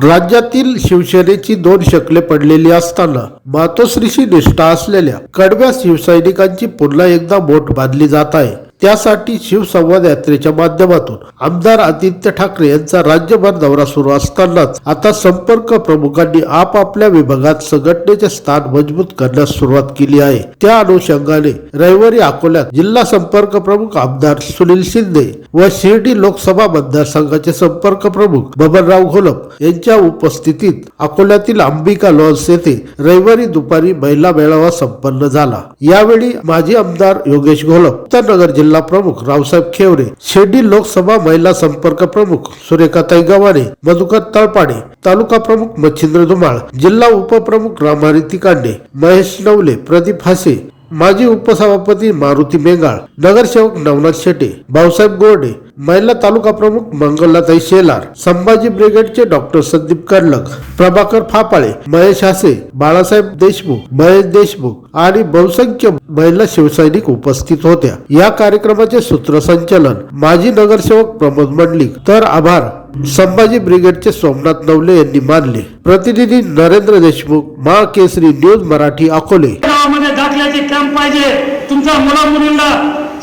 राज्यातील शिवसेनेची दोन शकले पडलेली असताना मातोश्रीशी निष्ठा असलेल्या कडव्या शिवसैनिकांची पुन्हा एकदा बोट बांधली जात आहे। त्यासाठी शिवसंवाद यात्रेच्या माध्यमातून आमदार आदित्य ठाकरे यांचा राज्यभर दौरा सुरू असतानाच आता संपर्क प्रमुखांनी आपापल्या विभागात संघटनेचे स्थान मजबूत करण्यास सुरुवात केली आहे। त्या अनुषंगाने रविवारी अकोल्यात जिल्हा संपर्क प्रमुख आमदार सुनील शिंदे व शिर्डी लोकसभा मतदारसंघाचे संपर्क प्रमुख बबनराव घोलप यांच्या उपस्थितीत अकोल्यातील अंबिका लॉन्स येथे रविवारी दुपारी महिला मेळावा संपन्न झाला। यावेळी माजी आमदार योगेश घोलप, उत्तरनगर जिल्हा प्रमुख रावसाहेब खेवरे, शिर्डी लोकसभा महिला संपर्क प्रमुख सुरेखाताई गव्हाणे, मधुकर तळपाडे, तालुका प्रमुख मच्छिंद्र धुमाळ, जिल्हा उपप्रमुख रामहरी तिकांडे, महेश नवले, प्रदीप हासे, माजी उपसभापती मारुती मेंगाळ, नगरसेवक नवनाथ शेटे, भाऊसाहेब गोरडे, महिला तालुका प्रमुख मंगलाताई शेलार, संभाजी ब्रिगेडचे डॉक्टर संदीप कडलक, प्रभाकर फापाळे, महेश हासे, बाळासाहेब देशमुख, महेश देशमुख आणि बहुसंख्य महिला शिवसैनिक उपस्थित होत्या। या कार्यक्रमाचे सूत्रसंचालन माजी नगरसेवक प्रमोद मंडलिक तर आभार संभाजी ब्रिगेडचे सोमनाथ नवले यांनी मानले। प्रतिनिधी नरेंद्र देशमुख, महाकेसरी न्यूज मराठी, अकोले। गावामध्ये दाखल्याचे कॅम्प पाहिजे। तुमच्या मुला-मुलींना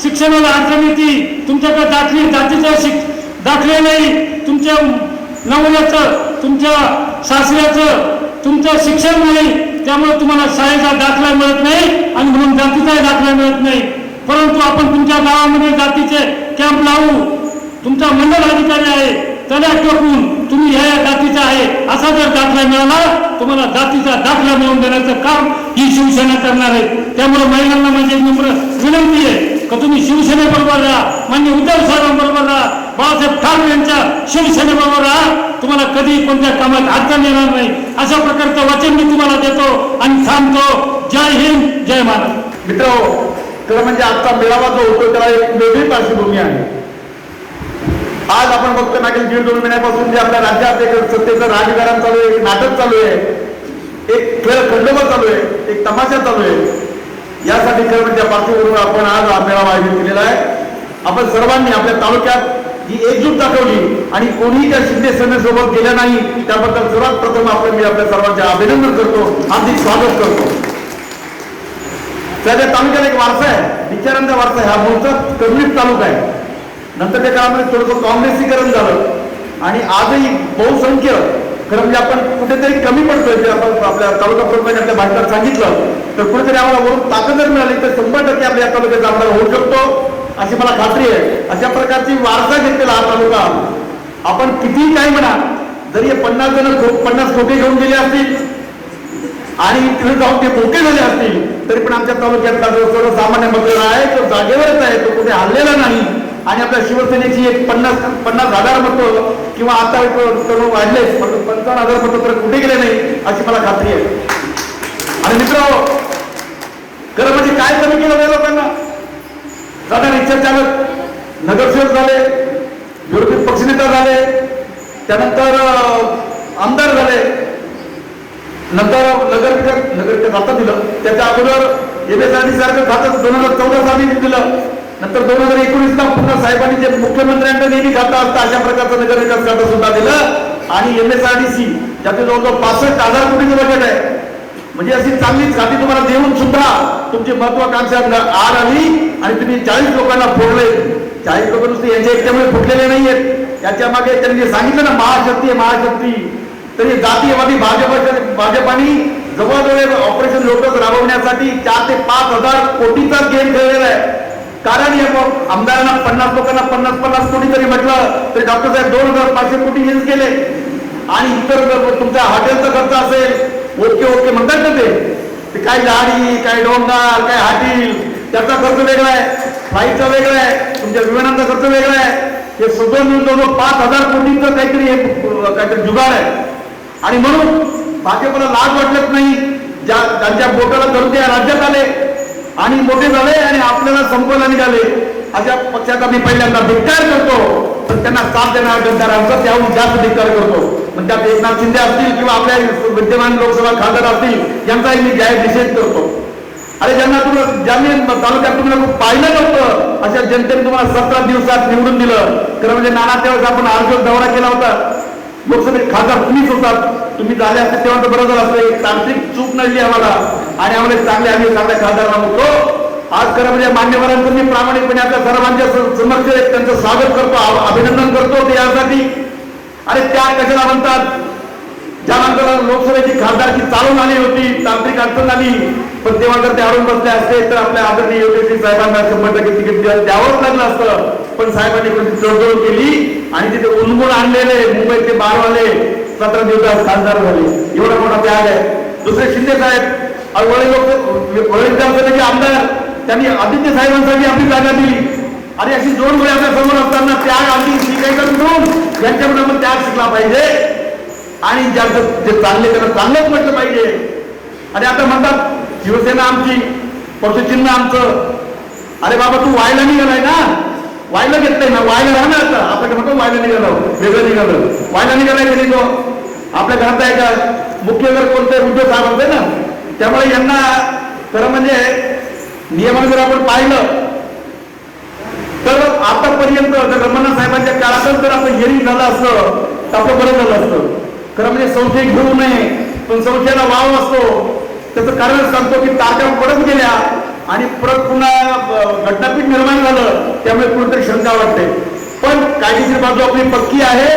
शिक्षणाला अडचण येते, तुमच्याकडे जातीचे दाखले नाही, तुमच्या नवऱ्याचं, तुमच्या सासऱ्याचं, तुमचं शिक्षण नाही, त्यामुळे तुम्हाला शाळेचा दाखला मिळत नाही आणि म्हणून जातीचा दाखला मिळत नाही। परंतु आपण तुमच्या गावामध्ये जातीचे कॅम्प लावू, तुमचा मंडल अधिकारी आहे त्याला टोकून तुम्ही ह्या जातीचा आहे असा जर दाखला मिळाला, तुम्हाला जातीचा दाखला मिळवून देण्याचं काम ही शिवसेना करणार आहे। त्यामुळे महिलांना माझी नम्र विनंती आहे की तुम्ही शिवसेनेबरोबर राहा, मान्य उद्धव साहेबांबरोबर राहा, बाळासाहेब ठाकरे यांच्या शिवसेनेबरोबर राहा, तुम्हाला कधी कोणत्या कामात अडचण येणार नाही अशा प्रकारचं वचन मी तुम्हाला देतो आणि थांबतो। जय हिंद, जय महाराष्ट्र। मित्रांनो, खरं म्हणजे आजचा मेळावा जो होतो त्याला एक वेगळी पार्श्वभूमी आहे। आज आपण बघतो मागील 1.5-2 महिन्यापासून जे आपल्या राज्यात एक सत्तेचं राजकारण चालू आहे, एक नाटक चालू आहे, एक खेळ खंडोबा चालू आहे, एक तमाशा चालू आहे। यासाठी खरं म्हणजे पार्श्वभूमीवर आपण आज हा मेळावा आयोजित केलेला आहे। आपण सर्वांनी आपल्या तालुक्यात जी एकजूट दाखवली आणि कोणीही त्या शिंदे सेनेसोबत गेल्या नाही, त्याबद्दल सर्वात प्रथम मी आपल्या सर्वांचे अभिनंदन करतो, हार्दिक स्वागत करतो। सध्या तालुक्यात एक वारसा आहे, विचारांचा वारसा आहे। हा मूळचा कम्युनिस्ट तालुका आहे। नंतर त्या काळामध्ये थोडंसं काँग्रेसीकरण झालं आणि आजही बहुसंख्य खरं म्हणजे आपण कुठेतरी कमी पडतोय। जे आपण आपल्या तालुका प्रमुखांनी आपल्या भाषणात सांगितलं तर कुठेतरी आम्हाला वरून ताकद जर मिळाली तर 100% आपल्या या तालुक्याचा आमदार होऊ शकतो अशी मला खात्री आहे। अशा प्रकारची वारसा घेतलेला हा तालुका आपण कितीही काय म्हणा, जरी 50 जण 50 खोके घेऊन गेले असतील आणि तिथे जाऊन ते मोके झाले असतील तरी पण आमच्या तालुक्यातला जो सर्वसामान्य मतदार आहे तो जागेवरच आहे, तो कुठे हल्लेला नाही। आणि आपल्या शिवसेनेची एक 50,000 मतं किंवा आता तरुण वाढले 55,000 मतं तर कुठे गेले नाही अशी मला खात्री आहे। आणि मित्रांनो, खरं म्हणजे काय कमी केलं नाही लोकांना। साधारण रिक्षा चालक नगरसेवक झाले, विरोधी पक्षनेता झाले, त्यानंतर आमदार झाले, नंतर नगर खातं दिलं, त्याच्या अगोदर MSRD सारखं खातं 2014 साली दिलं, नंतर 2019ला पुन्हा साहेबांनी जे मुख्यमंत्र्यांना नेहमी खातं असतं अशा प्रकारचं नगर विकास खातं सुद्धा दिलं आणि MSRDC ज्याचे जवळजवळ 65,000 कोटीचं बजेट आहे। म्हणजे अशी चांगलीच खाती तुम्हाला देऊन सुद्धा तुमची महत्वाकांक्षा आड आली आणि तुम्ही 40 लोकांना फोडले। 40 लोक नुसते यांच्या एकट्यामुळे फुटलेले नाहीयेत, याच्या मागे त्यांनी सांगितलं ना महाशक्ती आहे महाशक्ती, तरी जातीयवादी भाजपाने जवळजवळ ऑपरेशन लोटस राबवण्यासाठी 4 ते 5,000 कोटीचा गेम खेळलेला आहे। कारण आमदारांना 50 लोकांना 50 कोटी जरी म्हटलं तरी डॉक्टर साहेब 2,500 कोटी हेच केले आणि इतर तुमच्या हॉटेलचा खर्च असेल ओके म्हणतात ना ते काय गाडी, काय डोंगर, काय हॉटेल त्याचा खर्च वेगळा आहे, फ्लाईटचा वेगळा आहे, तुमच्या विमानांचा खर्च वेगळा आहे। हे सगळं मिळून जवळजवळ 5,000 कोटींचं काहीतरी जुगाड आहे। आणि म्हणून भाजपला लाज वाटलंच नाही, ज्यांच्या बोटाला धरून त्या राज्यात आले आणि मोठे झाले आणि आपल्याला संपवायला निघाले अशा पक्षाचा मी पहिल्यांदा धिक्कार करतो, तर त्यांना साथ देणाऱ्या गद्दारांचा त्याहून जास्त धिक्कार करतो। मग त्यात एकनाथ शिंदे असतील किंवा आपल्या विद्यमान लोकसभा खासदार असतील यांचाही मी जाहीर निषेध करतो। अरे ज्यांनी तालुक्यात तुम्हाला पाहिलं नव्हतं अशा जनतेने तुम्हाला 17 दिवसात निवडून दिलं। खरं म्हणजे नाना त्यावेळेस आपण अर्ज दौरा केला होता, लोकसभेत खासदार तुम्हीच होतात, तुम्ही झाले असते तेव्हा तर बरं झालं असतं. एक तांत्रिक चूक नडली आम्हाला आणि आम्ही चांगल्या खासदारांना म्हणतो. आज खरं म्हणजे मान्यवरांचं मी प्रामाणिकपणे आपल्या सर्वांच्या समक्ष त्यांचं स्वागत करतो, अभिनंदन करतो ते यासाठी. अरे त्या कशाला म्हणतात, ज्या माणसाला लोकसभेची खासदारकी चालून आली होती, तांत्रिक अडचण आली, पण तेव्हा जर ते अडून बसले असते तर आपल्या आदरणीय योगेश साहेबांना 100% तिकीट द्यावंच लागलं असतं. पण साहेबांनी कोणती तडजोड केली आणि तिथे उन्मून आणलेले मुंबईचे बारवाले 17 दिवसात खासदार झाले. एवढा मोठा त्याग आहे. दुसरे शिंदे साहेब वळी विधानसभेचे आमदार, त्यांनी आदित्य साहेबांसाठी आपली जागा दिली. आणि अशी 2 वेळा आपल्या समोर असताना त्याग आधी शिकायचा करून यांच्याकडून आपण त्याग शिकला पाहिजे आणि ज्यांचं जे चांगले त्यांना चांगलंच म्हटलं पाहिजे. आणि आता म्हणतात शिवसेना आमची, पक्षचिन्ह आमचं. अरे बाबा तू व्हायला निघालाय ना, व्हायला घेतलंय ना, व्हायला राहणार. आता आपण म्हणतो व्हायला निघालं, वेगळं निघालं, व्हायला निघालाय कधी तो आपल्या घरात आहे का? मुख्य जर कोणते उद्योग साहेब ना, त्यामुळे यांना खरं म्हणजे नियमानं जर आपण पाहिलं तर आतापर्यंत जर रमणा साहेबांच्या काळातच जर आपण हिअरिंग झालं असतं तर आपलं बरं झालं असतं. खरं म्हणजे संशय घेऊ नये, पण संशयाला वाव असतो. त्याचं कारण सांगतो की तारखा पडत गेल्या आणि परत पुन्हा घटनापीठ निर्माण झालं, त्यामुळे कुठेतरी शंका वाटते. पण कायदेशीर बाजू आपली पक्की आहे,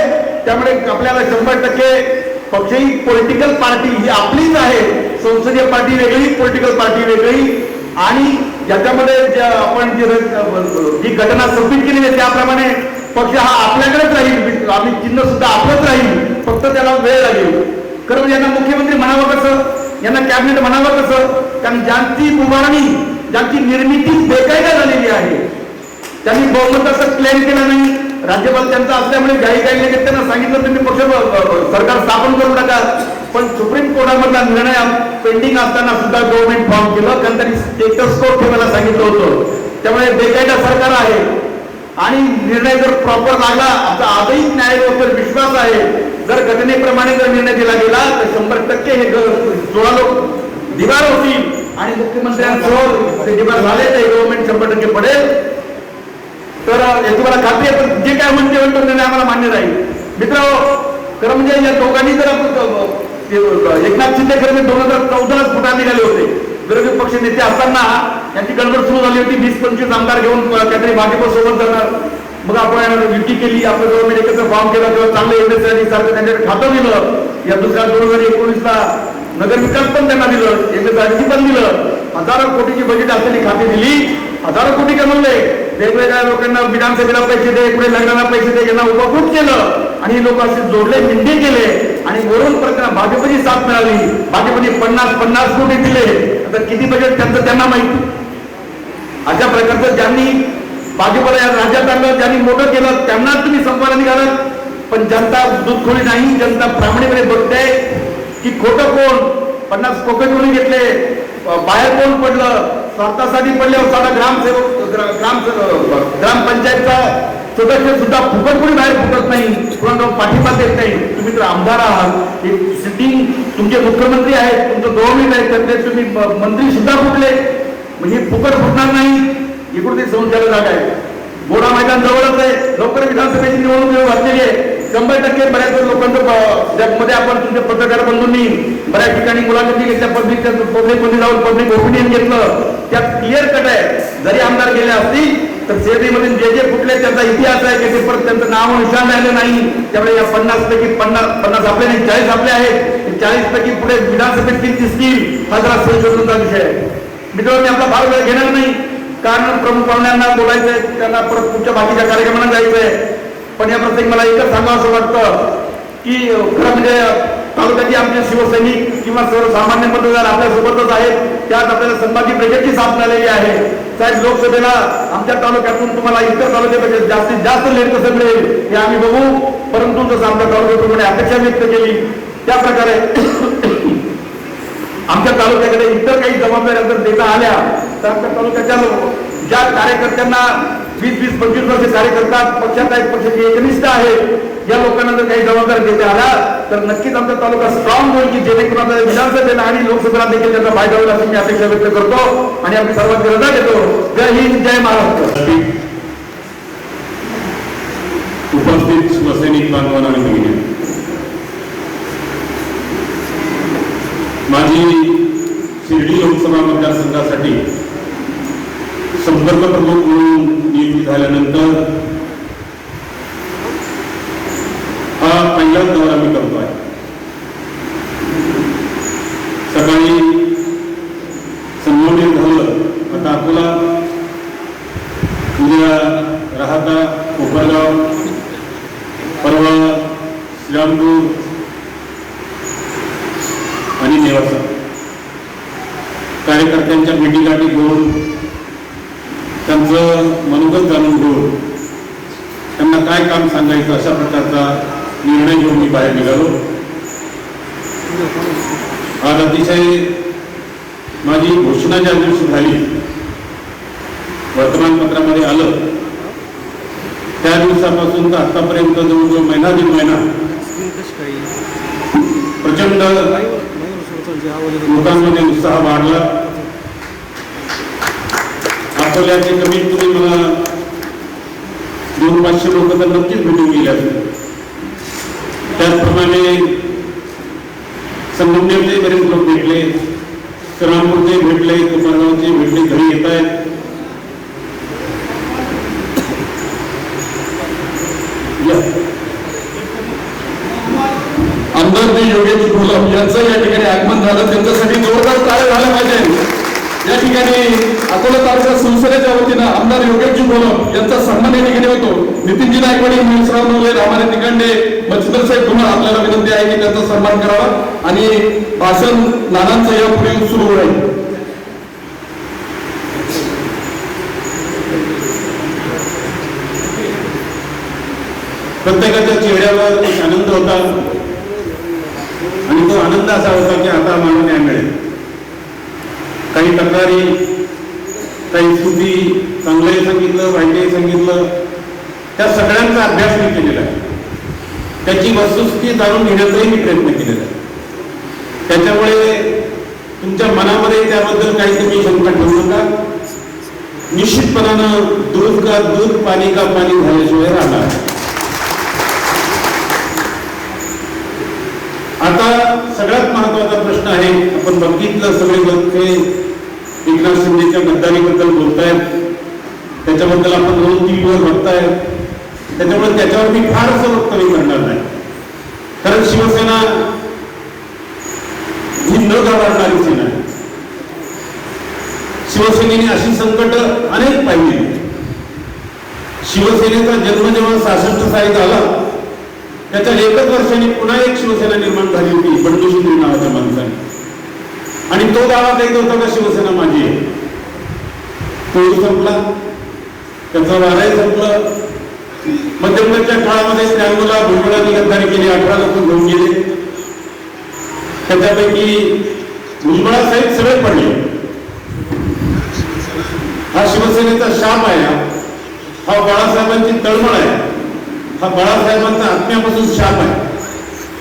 त्यामुळे आपल्याला 100% पक्षही पॉलिटिकल पार्टी ही आपलीच आहे. संसदीय पार्टी वेगळी, पॉलिटिकल पार्टी वेगळी. आणि ज्याच्यामध्ये आपण जी घटना सबमिट केलेली आहे त्याप्रमाणे पक्ष हा आपल्याकडेच राहील, आम्ही चिन्ह सुद्धा आपलंच राहील, फक्त त्याला वेळ लागेल. खरं म्हणजे यांना मुख्यमंत्री म्हणावं कसं, यांना कॅबिनेट म्हणावं कसं? कारण ज्यांची उभारणी, ज्यांची निर्मिती बेकायदा झालेली आहे, त्यांनी बहुमताचा क्लेम केला नाही. राज्यपाल त्यांचा असल्यामुळे घाई लगेच त्यांना सांगितलं तुम्ही पक्ष सरकार स्थापन करू नका. पण सुप्रीम कोर्टामधला निर्णय पेंडिंग असताना सुद्धा गव्हर्नमेंट फॉर्म केलं, कारण त्यांनी स्टेटस को ठेवायला सांगितलं होतं. त्यामुळे बेकायदा सरकार आहे आणि निर्णय जर प्रॉपर लागला, आमचा आजही न्यायालयावर विश्वास आहे. जर घटनेप्रमाणे जर निर्णय दिला गेला तर 100% हे 16 लोक दिवार होतील आणि मुख्यमंत्र्यांसह ते दिवार झाले तर गव्हर्नमेंट 100% पडेल. तर याची मला खात्री आहे. पण जे काय म्हणते तो निर्णय आम्हाला मान्य राहील. मित्रांनो, खरं म्हणजे या दोघांनी जर एकनाथ शिंदे खरं 2014 फुटात निघाले होते. विरोधी पक्ष नेते असताना यांची गडबड सुरू झाली होती. 20-25 आमदार घेऊन काहीतरी भाजपसोबत जाणार. मग आपण युती केली, आपलं गव्हर्नमेंट एकत्र फॉर्म केला, तेव्हा चांगलं एमएसआयडी सारखं त्यांच्याकडे खातं दिलं. या दुसऱ्या 2019ला नगर विकास पण त्यांना दिलं, एमएसआयडी पण दिलं. हजारो कोटीची बजेट असलेली खाती दिली, हजारो कोटी कमवले. वेगवेगळ्या लोकांना विधानसभेला पैसे दे, पुढे लग्नाला पैसे दे, यांना उपभोग केलं आणि लोक असे जोडले, मिंडे केले. आणि वरून परत भाजपची साथ मिळाली. भाजपने 50 कोटी दिले. आता किती बजेट त्यांचं त्यांना माहिती. अशा प्रकारचं ज्यांनी भाजपला या राज्यात आणलं, ज्यांनी मोठं केलं, त्यांना तुम्ही संपादन निघालात. पण जनता दूधखोरी नाही, जनता प्रामाणिकपणे बघते की खोटं कोण. 50 कोके कोणी घेतले, बाहेर कोण पडलं, स्वार्थासाठी पडल्यावर साधा ग्रामसेवक ग्रामपंचायतचा सदस्य सुद्धा फुकट कोणी बाहेर फुकत नाही, कोणाला पाठिंबा देत नाही. तुम्ही तर आमदार आहात, सिटिंग तुमचे मुख्यमंत्री आहेत, तुमचं गव्हर्नमेंट आहे, त्यातले तुम्ही मंत्री सुद्धा फुटले. म्हणजे फुकट फुटणार नाही. इकडून ते संशयाला जागा आहे. बोडा मैदान जवळच आहे, लवकर विधानसभेची निवडणूक घातलेली आहे. 100% बऱ्याच लोकांचं मध्ये आपण तुमच्या पत्रकार बंधूंनी बऱ्याच ठिकाणी मुलाखती घेतल्या, पब्लिक मध्ये जाऊन पब्लिक ओपिनियन घेतलं. त्यात क्लिअर कट आहे, जरी आमदार गेले असतील तर सेवेमध्ये जे फुटले त्याचा इतिहास आहे की ते परत त्यांचं नाव निशाण राहिलं नाही. त्यामुळे या 50 पैकी 50 आपले नाही, 40 आपले आहेत. 40 पैकी पुढे विधानसभेत किती स्कीम हा जरा संशोधनाचा विषय आहे. मित्रांनो, आपला फार वेळ घेणार नाही, कारण प्रमुख पाहुण्यांना बोलायचंय, त्यांना परत पुढच्या बाकीच्या कार्यक्रमांना जायचंय. पण या प्रत्येक मला एकच सांगावं असं वाटतं की खरं म्हणजे तालुक्याची आमचे शिवसैनिक किंवा सर्वसामान्य मतदार आपल्यासोबतच आहेत. त्यात आपल्याला संभाजी ब्रिगेडची साथ मिळालेली आहे. साहेब, लोकसभेला आमच्या तालुक्यातून तुम्हाला इतर तालुक्यापेक्षा जास्तीत जास्त लीड कसं मिळेल हे आम्ही बघू. परंतु जसं आमच्या तालुक्याप्रमाणे अपेक्षा व्यक्त केली त्या प्रकारे आमच्या तालुक्याकडे इतर काही जबाबदाऱ्या जर देता आल्या तर आमच्या तालुक्याच्या ज्या कार्यकर्त्यांना 20-25 वर्ष कार्य करतात, पक्षात आहेत, पक्षाचे एकनिष्ठ आहेत, या लोकांना जर काही जबाबदारी देता आल्या तर नक्कीच आमचा तालुका स्ट्रॉंग होईल की जेणेकरून विधानसभेला आणि लोकसभेला देखील त्याचा फायदा होईल अशी मी अपेक्षा व्यक्त करतो आणि आम्ही सर्वांची रजा घेतो. जय हिंद, जय महाराष्ट्र. उपस्थित शिवसैनिक बांधवांना आणि भगिनी, माझी शिर्डी लोकसभा मतदारसंघासाठी संपर्क प्रमुख म्हणून नियुक्ती झाल्यानंतर हा पहिलाच दौरा मी करतो आहे. सकाळी संगमनेर झालं, आता अकोला, उद्या राहता, कोपरगाव, परवा श्रीरामपूर आणि नेवासा कार्यकर्त्यांच्या भेटीगाठी घेऊन त्यांचं मनोगत जाणून घेऊन त्यांना काय काम सांगायचं अशा प्रकारचा निर्णय घेऊन मी बाहेर निघालो. आज अतिशय माझी घोषणा ज्या दिवशी झाली, वर्तमानपत्रामध्ये आलं, त्या दिवसापासून तर आतापर्यंत जवळजवळ महिना दीड महिना प्रचंड लोकांमध्ये उत्साह वाढला. अकोल्याचे कमीत कमी मला 200-500 लोक तर नक्कीच भेटून गेले असतील. त्याचप्रमाणे संगमनेरचे बरेच लोक भेटले, श्रीरामपूरचे भेटले, कोपरगावचे भेटले, घरी येत आहेत. आमदार योगेश घोलप यांचं या ठिकाणी आगमन झालं, त्यांच्यासाठी जोरदार टाळ्या झाल्या पाहिजे. या ठिकाणी अकोला तालुका शिवसेनेच्या वतीनं आमदार योगेश घोलप यांचा सन्मान या ठिकाणी होतो. नितीनजी नायकवाडी, महेशराव नवले, रामाने तिकांडे, मच्छिंद्र साहेब, तुम्हाला आपल्याला विनंती आहे की त्यांचा सन्मान करावा आणि भाषण नानांचं यापुढे सुरू राहील. प्रत्येकाच्या चेहऱ्यावर एक आनंद होता आणि तो आनंद असा होता की आता आम्हाला न्याय मिळेल. काही तक्रारी, काही स्तुती, चांगलंही सांगितलं, वाईटही सांगितलं, त्या सगळ्यांचा अभ्यास मी केलेला आहे. त्याची वस्तुस्थिती जाणून घेण्याचाही मी प्रयत्न केलेला आहे. त्याच्यामुळे तुमच्या मनामध्ये त्याबद्दल काही तुम्ही शंका ठेवू नका. निश्चितपणानं दूध का दूध, पाणी का पाणी झाल्याशिवाय राहणार. आता सगळ्यात महत्वाचा प्रश्न आहे, आपण बघितलं सगळे लोक एकनाथ शिंदेच्या गद्दारीबद्दल बोलतायत, त्याच्याबद्दल आपण रोज टीव्हीवर बघताय. त्याच्यामुळे त्याच्यावर मी फार असं वक्तव्य करणार नाही, कारण शिवसेना ही न घाबरणारी सेना आहे. शिवसेनेने अशी संकट अनेक पाहिली. शिवसेनेचा जन्म जेव्हा 66 साली झाला, त्याच्या 1 वर्षांनी पुन्हा एक शिवसेना निर्माण झाली होती बंडू शिंदे नावाच्या माणसाने, आणि तो दावा करीत होता का शिवसेना माझी आहे. तो संपला, त्याचा वाराही संपलं. मध्यंतरच्या काळामध्ये त्यामुला भुजबळांनी गद्दारी केली, 18 लोक घेऊन गेले. त्याच्यापैकी भुजबळासाहेब सगळे पडले. हा शिवसेनेचा शाप आहे, हा बाळासाहेबांची तळमळ आहे, हा बाळासाहेबांचा आत्म्यापासून शाप आहे.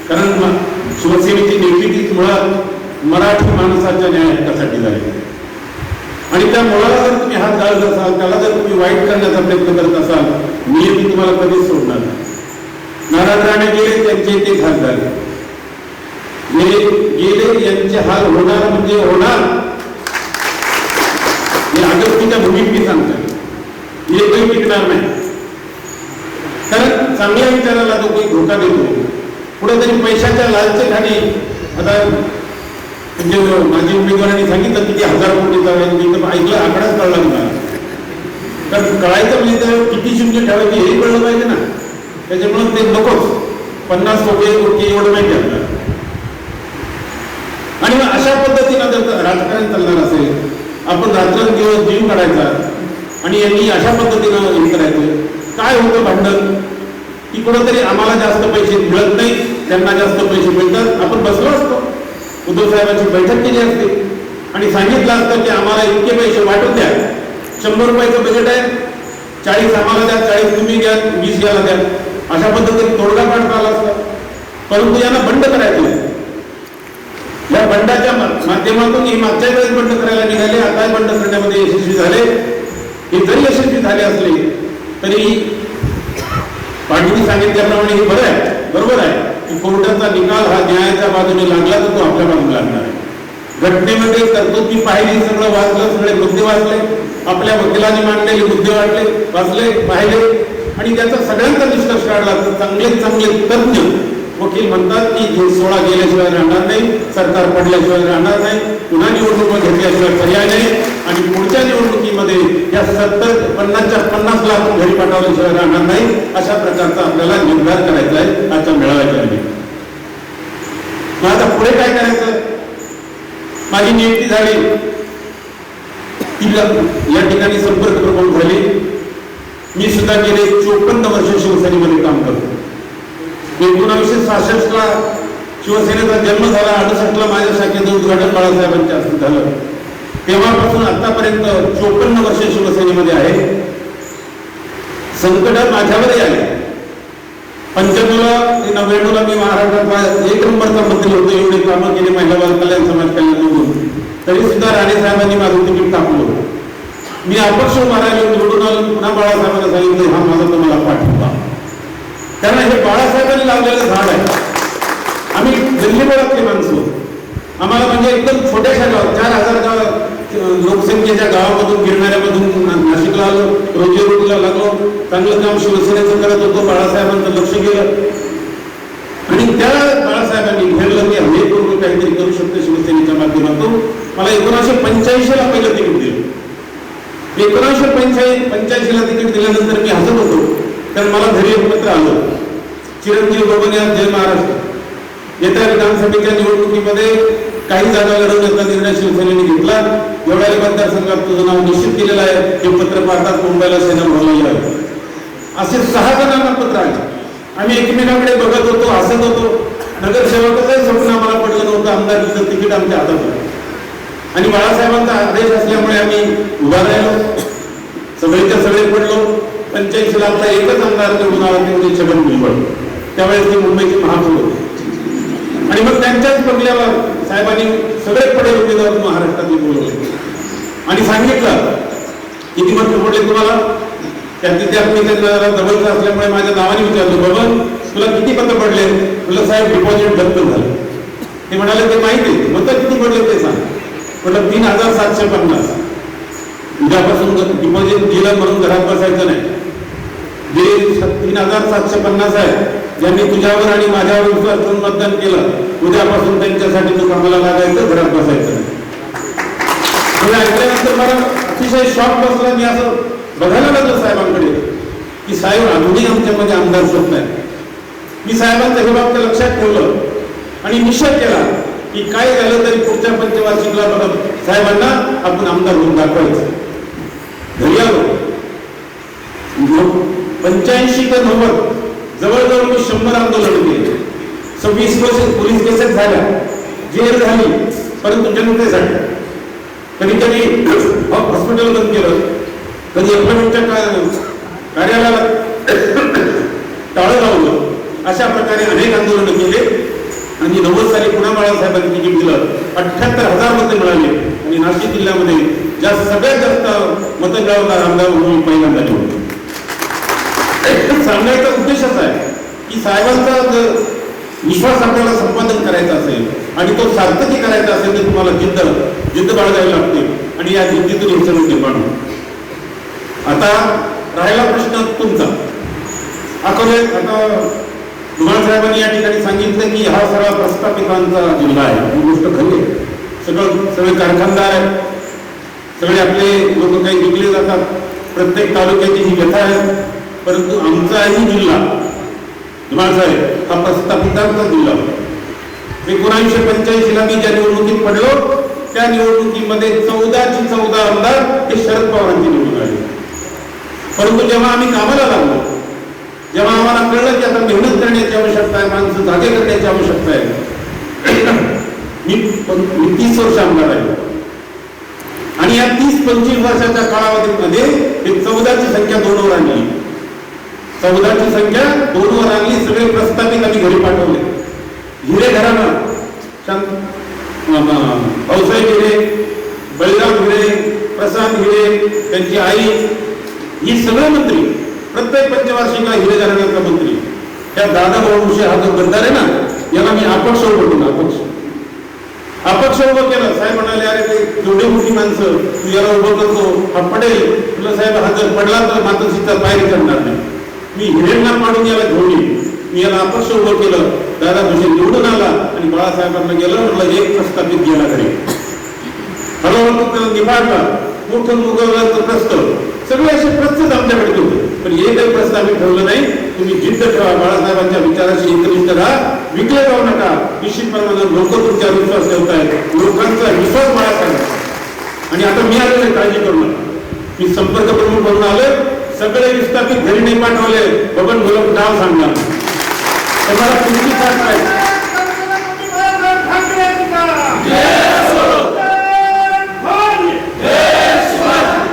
कारण शिवसेनेची निर्मितीच मुळात मराठी माणसाच्या न्याय हक्कासाठी झाली, आणि त्या मुळाला जर तुम्ही हात घालत असाल, त्याला जर तुम्ही वाईट करण्याचा प्रयत्न करत असाल, नियती तुम्हाला कधीच सोडणार नाही. नारायण राणे गेले, त्यांचे ते हाल झाले. गेले यांचे हाल होणार म्हणजे होणार. हे अगस्तीच्या भूमीत मी सांगतो, हे काही टिकणार नाही. कारण चांगल्या विचाराला जो काही धोका देतो, कुठेतरी पैशाच्या लालचेखाली, आता म्हणजे माझी उमेदवारांनी सांगितलं किती 1000 कोटीचा ऐकलं, आकडाच कळला मला. कारण कळायचं म्हणजे तर किती शून्य ठेवायची हेही कळलं पाहिजे ना. त्याच्यामुळे ते नकोच, 50 कोटी एवढं नाही ठेवणार. आणि मग अशा पद्धतीनं जर राजकारण चालणार असेल, आपण रात्रंदिवस जीव काढायचा आणि यांनी अशा पद्धतीनं हे करायचं, काय होतं भांडण की कुठंतरी आम्हाला जास्त पैसे मिळत नाही, त्यांना जास्त पैसे मिळतात. आपण बसलो असतो, उद्धव साहेबांची बैठक केली असते आणि सांगितलं असतं की आम्हाला इतके पैसे वाटून द्या. 100 रुपयाचं बजेट आहे, 40 आम्हाला द्या, 40 तुम्ही घ्या, 20 याला द्या. अशा पद्धतीने तोडगा काढता आला असता. परंतु यांना बंड करायचं. या बंडाच्या माध्यमातून ही मागच्या वेळेस बंड करायला निघाले, आता बंड करण्यामध्ये यशस्वी झाले. हे जरी यशस्वी झाले असले तरी पाटील सांगितल्याप्रमाणे हे बरं आहे, बरोबर आहे की कोर्टाचा निकाल हा न्यायाच्या बाजूने लागला तर तो आपल्या बाजूने लागणार आहे. घटनेमध्ये तरतूद मी पाहिली, सगळं वाचलं, सगळे मुद्दे वाचले, आपल्या वकिलांनी मांडलेले मुद्दे वाचले पाहिले आणि त्याचा सगळ्यांचा निष्कर्ष काढला तर चांगले तज्ञ वकील म्हणतात की 16 गेल्याशिवाय राहणार नाही, सरकार पडल्याशिवाय राहणार नाही, पुन्हा निवडणूक घेतल्याशिवाय पर्याय नाही आणि पुढच्या निवडणुकीमध्ये या 50 लाख घरी पाठवल्याशिवाय राहणार नाही, अशा प्रकारचा आपल्याला निर्धार करायचा आहे आजच्या मेळाव्याच्या वेळी. मग आता पुढे काय करायचं? माझी नियुक्ती झाली, तिला या ठिकाणी संपर्क प्रमुख झाली. मी सुद्धा गेले 54 वर्ष शिवसेनेमध्ये काम करतो. 1966ला शिवसेनेचा जन्म झाला, 68ला माझ्या शाखेचं उद्घाटन बाळासाहेबांच्या हस्ते झालं. तेव्हापासून आतापर्यंत 54 वर्ष शिवसेनेमध्ये आहे. संकट माझ्यावरही आले. 95 ते 99ला मी महाराष्ट्रात 1 नंबरचा मंत्री होतो. एवढे कामं केली महिला बाल कल्याण, समाज कल्याण म्हणून. तरी सुद्धा राणे साहेबांनी माझं तिकीट टाकलं. मी अपक्ष मारायला निवडून आलो. पुन्हा बाळासाहेबांना सांगितलं हा माझा तुम्हाला पाठिंबा. कारण हे बाळासाहेबांनी लावलेलं झाड आहे. आम्ही गल्लीबोळातली माणसं, आम्हाला म्हणजे एकदम छोट्याशा गावात 4000 लोकसंख्येच्या गावामधून गिरणाऱ्यामधून नाशिकला आलो, रोजीरोटीला लागलो, चांगलं काम शिवसेनेचं करत होतो. बाळासाहेबांचं लक्ष गेलं आणि त्या बाळासाहेबांनी घेरलं की हे करून काहीतरी करू शकतो शिवसेनेच्या माध्यमातून. मला 1985ला पहिलं तिकीट दिलं. 1985ला तिकीट दिल्यानंतर मी हसत होतो, कारण मला घरी एक पत्र आलं, चिरंजीव बाबा जय महाराष्ट्र, येत्या विधानसभेच्या निवडणुकीमध्ये काही जागा लढवण्याचा निर्णय शिवसेनेने घेतला. एवढ्या मतदारसंघात तुझं नाव निश्चित केलेलं आहे. हे पत्र पाहतात मुंबईला सेना भरलेलं आहे. असे 6 जणांना पत्र आले. आम्ही एकमेकांकडे बघत होतो, हसत होतो. नगरसेवकाचंही स्वप्न आम्हाला पडलं नव्हतं. आमदारकीचं तिकीट आमच्या हातात होतं आणि बाळासाहेबांचा आदेश असल्यामुळे आम्ही उभा राहिलो. सगळेच्या सगळे पडलो. 85ला आपला एकच आमदार निवडून आला, ते छगन भुजबळ. त्यावेळेस ती मुंबईची महापौर होती आणि मग त्यांच्याच बंगल्यावर साहेबांनी सगळे पडेल उमेदवार महाराष्ट्रातले बोलवले आणि सांगितलं किती मत पडले तुम्हाला. त्यात मी त्यांना जवळचं असल्यामुळे माझ्या नावाने विचारलं, बाबा तुला किती मतं पडले? म्हटलं साहेब डिपॉझिट जप्त झालं. ते म्हणाले ते माहिती आहे, मतं किती पडले ते सांग. म्हटलं 3750. उद्यापासून डिपॉझिट दिलं म्हणून घरात बसायचं नाही. जे 3750 आहे ज्यांनी तुझ्यावर आणि माझ्यावर विश्वास ठेवून मतदान केलं, उद्यापासून त्यांच्यासाठी तू कामाला लागायचं, घरात बसायचं नाही. ऐकल्यानंतर मला अतिशय शॉक बसला. मी असं बघायला लागलो साहेबांकडे की साहेब अजूनही आमच्यामध्ये आमदार शोधत आहे. मी साहेबांचं हे बाबत लक्षात ठेवलं आणि निश्चय केला की काय झालं तरी पुढच्या पंचवार्षिकला बघत साहेबांना आपण आमदार होऊन दाखवायचं. घरी आलो. 85 ते 90 जवळजवळ मी 100 आंदोलन केले. 26 पोलीस केसेस झाल्या, जेल झाली, परंतु जनतेसाठी. कधी कधी हॉस्पिटल बंद केलं, कधी अपॉइंटमेंटच्या कार्यालयाला टाळं लावलं. अशा प्रकारे अनेक आंदोलनं केले आणि 90 साली पुन्हा बाळासाहेबांनी तिकीट दिलं. 78,000 मतं मिळाली आणि नाशिक जिल्ह्यामध्ये सगळ्यात जास्त मतं मिळवणार आमदार म्हणून पहिल्यांदा निवडले. सांगण्याचा उद्देशच आहे की साहेबांचा विश्वास आपल्याला संपादन करायचा असेल आणि तो सार्थकी करायचा असेल तर तुम्हाला जिद्द बाळगावी लागते आणि या जिद्दीतून हे सगळं निर्माण होतं. आता राहिला प्रश्न तुमचा. आता धुमाळ साहेबांनी या ठिकाणी सांगितलं की हा सगळा प्रस्थापितांचा जिल्हा आहे. ही गोष्ट खरी आहे. सगळे कारखानदार आहेत, सगळे आपले लोक काही विकले जातात. प्रत्येक तालुक्याची ही व्यथा आहे. परंतु आमचाही जिल्हा धुमाळ साहेब हा प्रस्थापितांचा जिल्हा होता. 1985ला मी ज्या निवडणुकीत पडलो त्या निवडणुकीमध्ये 14 आमदार हे शरद पवारांची निवडून आले. परंतु जेव्हा आम्ही कामाला लागलो, जेव्हा आम्हाला कळलं की आता मेहनत करण्याची आवश्यकता आहे, माणसं जागे करण्याची आवश्यकता आहे, मी 30 वर्ष आमदार आहे आणि या 30-25 वर्षाच्या कालावधीमध्ये 14ची संख्या 2वर आणली. 14ची संख्या 2वर आणली. सगळे प्रस्थापित आम्ही घरी पाठवले. हिरे घराणा, पावसाई हिरे, बळीराम हिरे, प्रसाद हिरे, त्यांची आई, ही सगळे मंत्री प्रत्येक पंचवार्षिकला हिरे घराण्याचा मंत्री. त्या दादा भाऊ हा जो गद्दार आहे ना, याला मी अपक्ष बोलतो. अपक्ष अपक्ष उभं केलं. साहेब म्हणाले, अरे ते एवढी मोठी माणसं तू याला उभं करतो, हा पडेल. तुला साहेब हा जर पडला तर मातोश्रीचा पायरी करणार नाही. मी हिरेंना पाडून याला घेऊन येईल. मी याला अपक्ष उभं केलं. दादा भुसे निवडून आला आणि बाळासाहेबांना गेलं. म्हटलं एक प्रस्थापित गेला घरी. हळूहळू त्याला निभाडला. मोठं मुघलाचं प्रस्ताव सगळे असे प्रस्तच आमच्याकडे होते. पण हे काही प्रस्ताव आम्ही ठेवलं नाही. तुम्ही जिद्द ठेवा, बाळासाहेबांच्या विचाराशी एकनिष्ठ राहा, विकले जाऊ नका. निश्चितपणाने लोक तुमच्यावर विश्वास ठेवतायत. लोकांचा विश्वास बाळासाहेब. आणि आता मी आलेलो काळजी करू नका. मी संपर्क प्रमुख म्हणून आलोय. सगळे विस्थापित घरी नाही पाठवले. बबन मुलं नाव सांगणार तर मला तुमची साथ पाहिजे.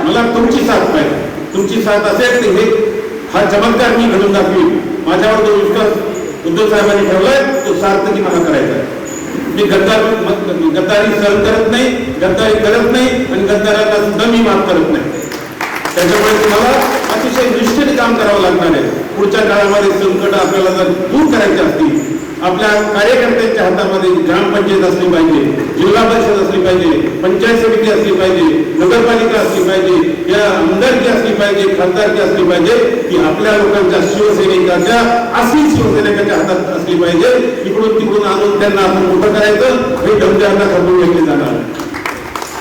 मला तुमची साथ पाहिजे. तुमची साथ असेल तर हे हा चमत्कार मी घडून दाखवी. माझ्यावर जो विश्वास उद्धव साहेबांनी ठेवलाय तो सार्थकी मला करायचा आहे. मी गद्दारी सहन करत नाही, गद्दारी करत नाही आणि गद्दारांना सुद्धा मी माफ करत नाही. त्याच्यामुळे तुम्हाला अतिशय निष्ठेने काम करावं लागणार आहे. पुढच्या काळामध्ये संकट आपल्याला जर दूर करायचे असतील, आपल्या कार्यकर्त्यांच्या हातामध्ये ग्रामपंचायत असली पाहिजे, जिल्हा परिषद असली पाहिजे, पंचायत समिती असली पाहिजे, नगरपालिका असली पाहिजे, या आमदारकी असली पाहिजे, खासदारकी असली पाहिजे, ती आपल्या लोकांच्या शिवसैनिकांच्या असली शिवसैनिकांच्या हातात असली पाहिजे. इकडून तिकडून आणून त्यांना आपण मोठं करायचं हे डमजांना खपवून घेतले जाणार.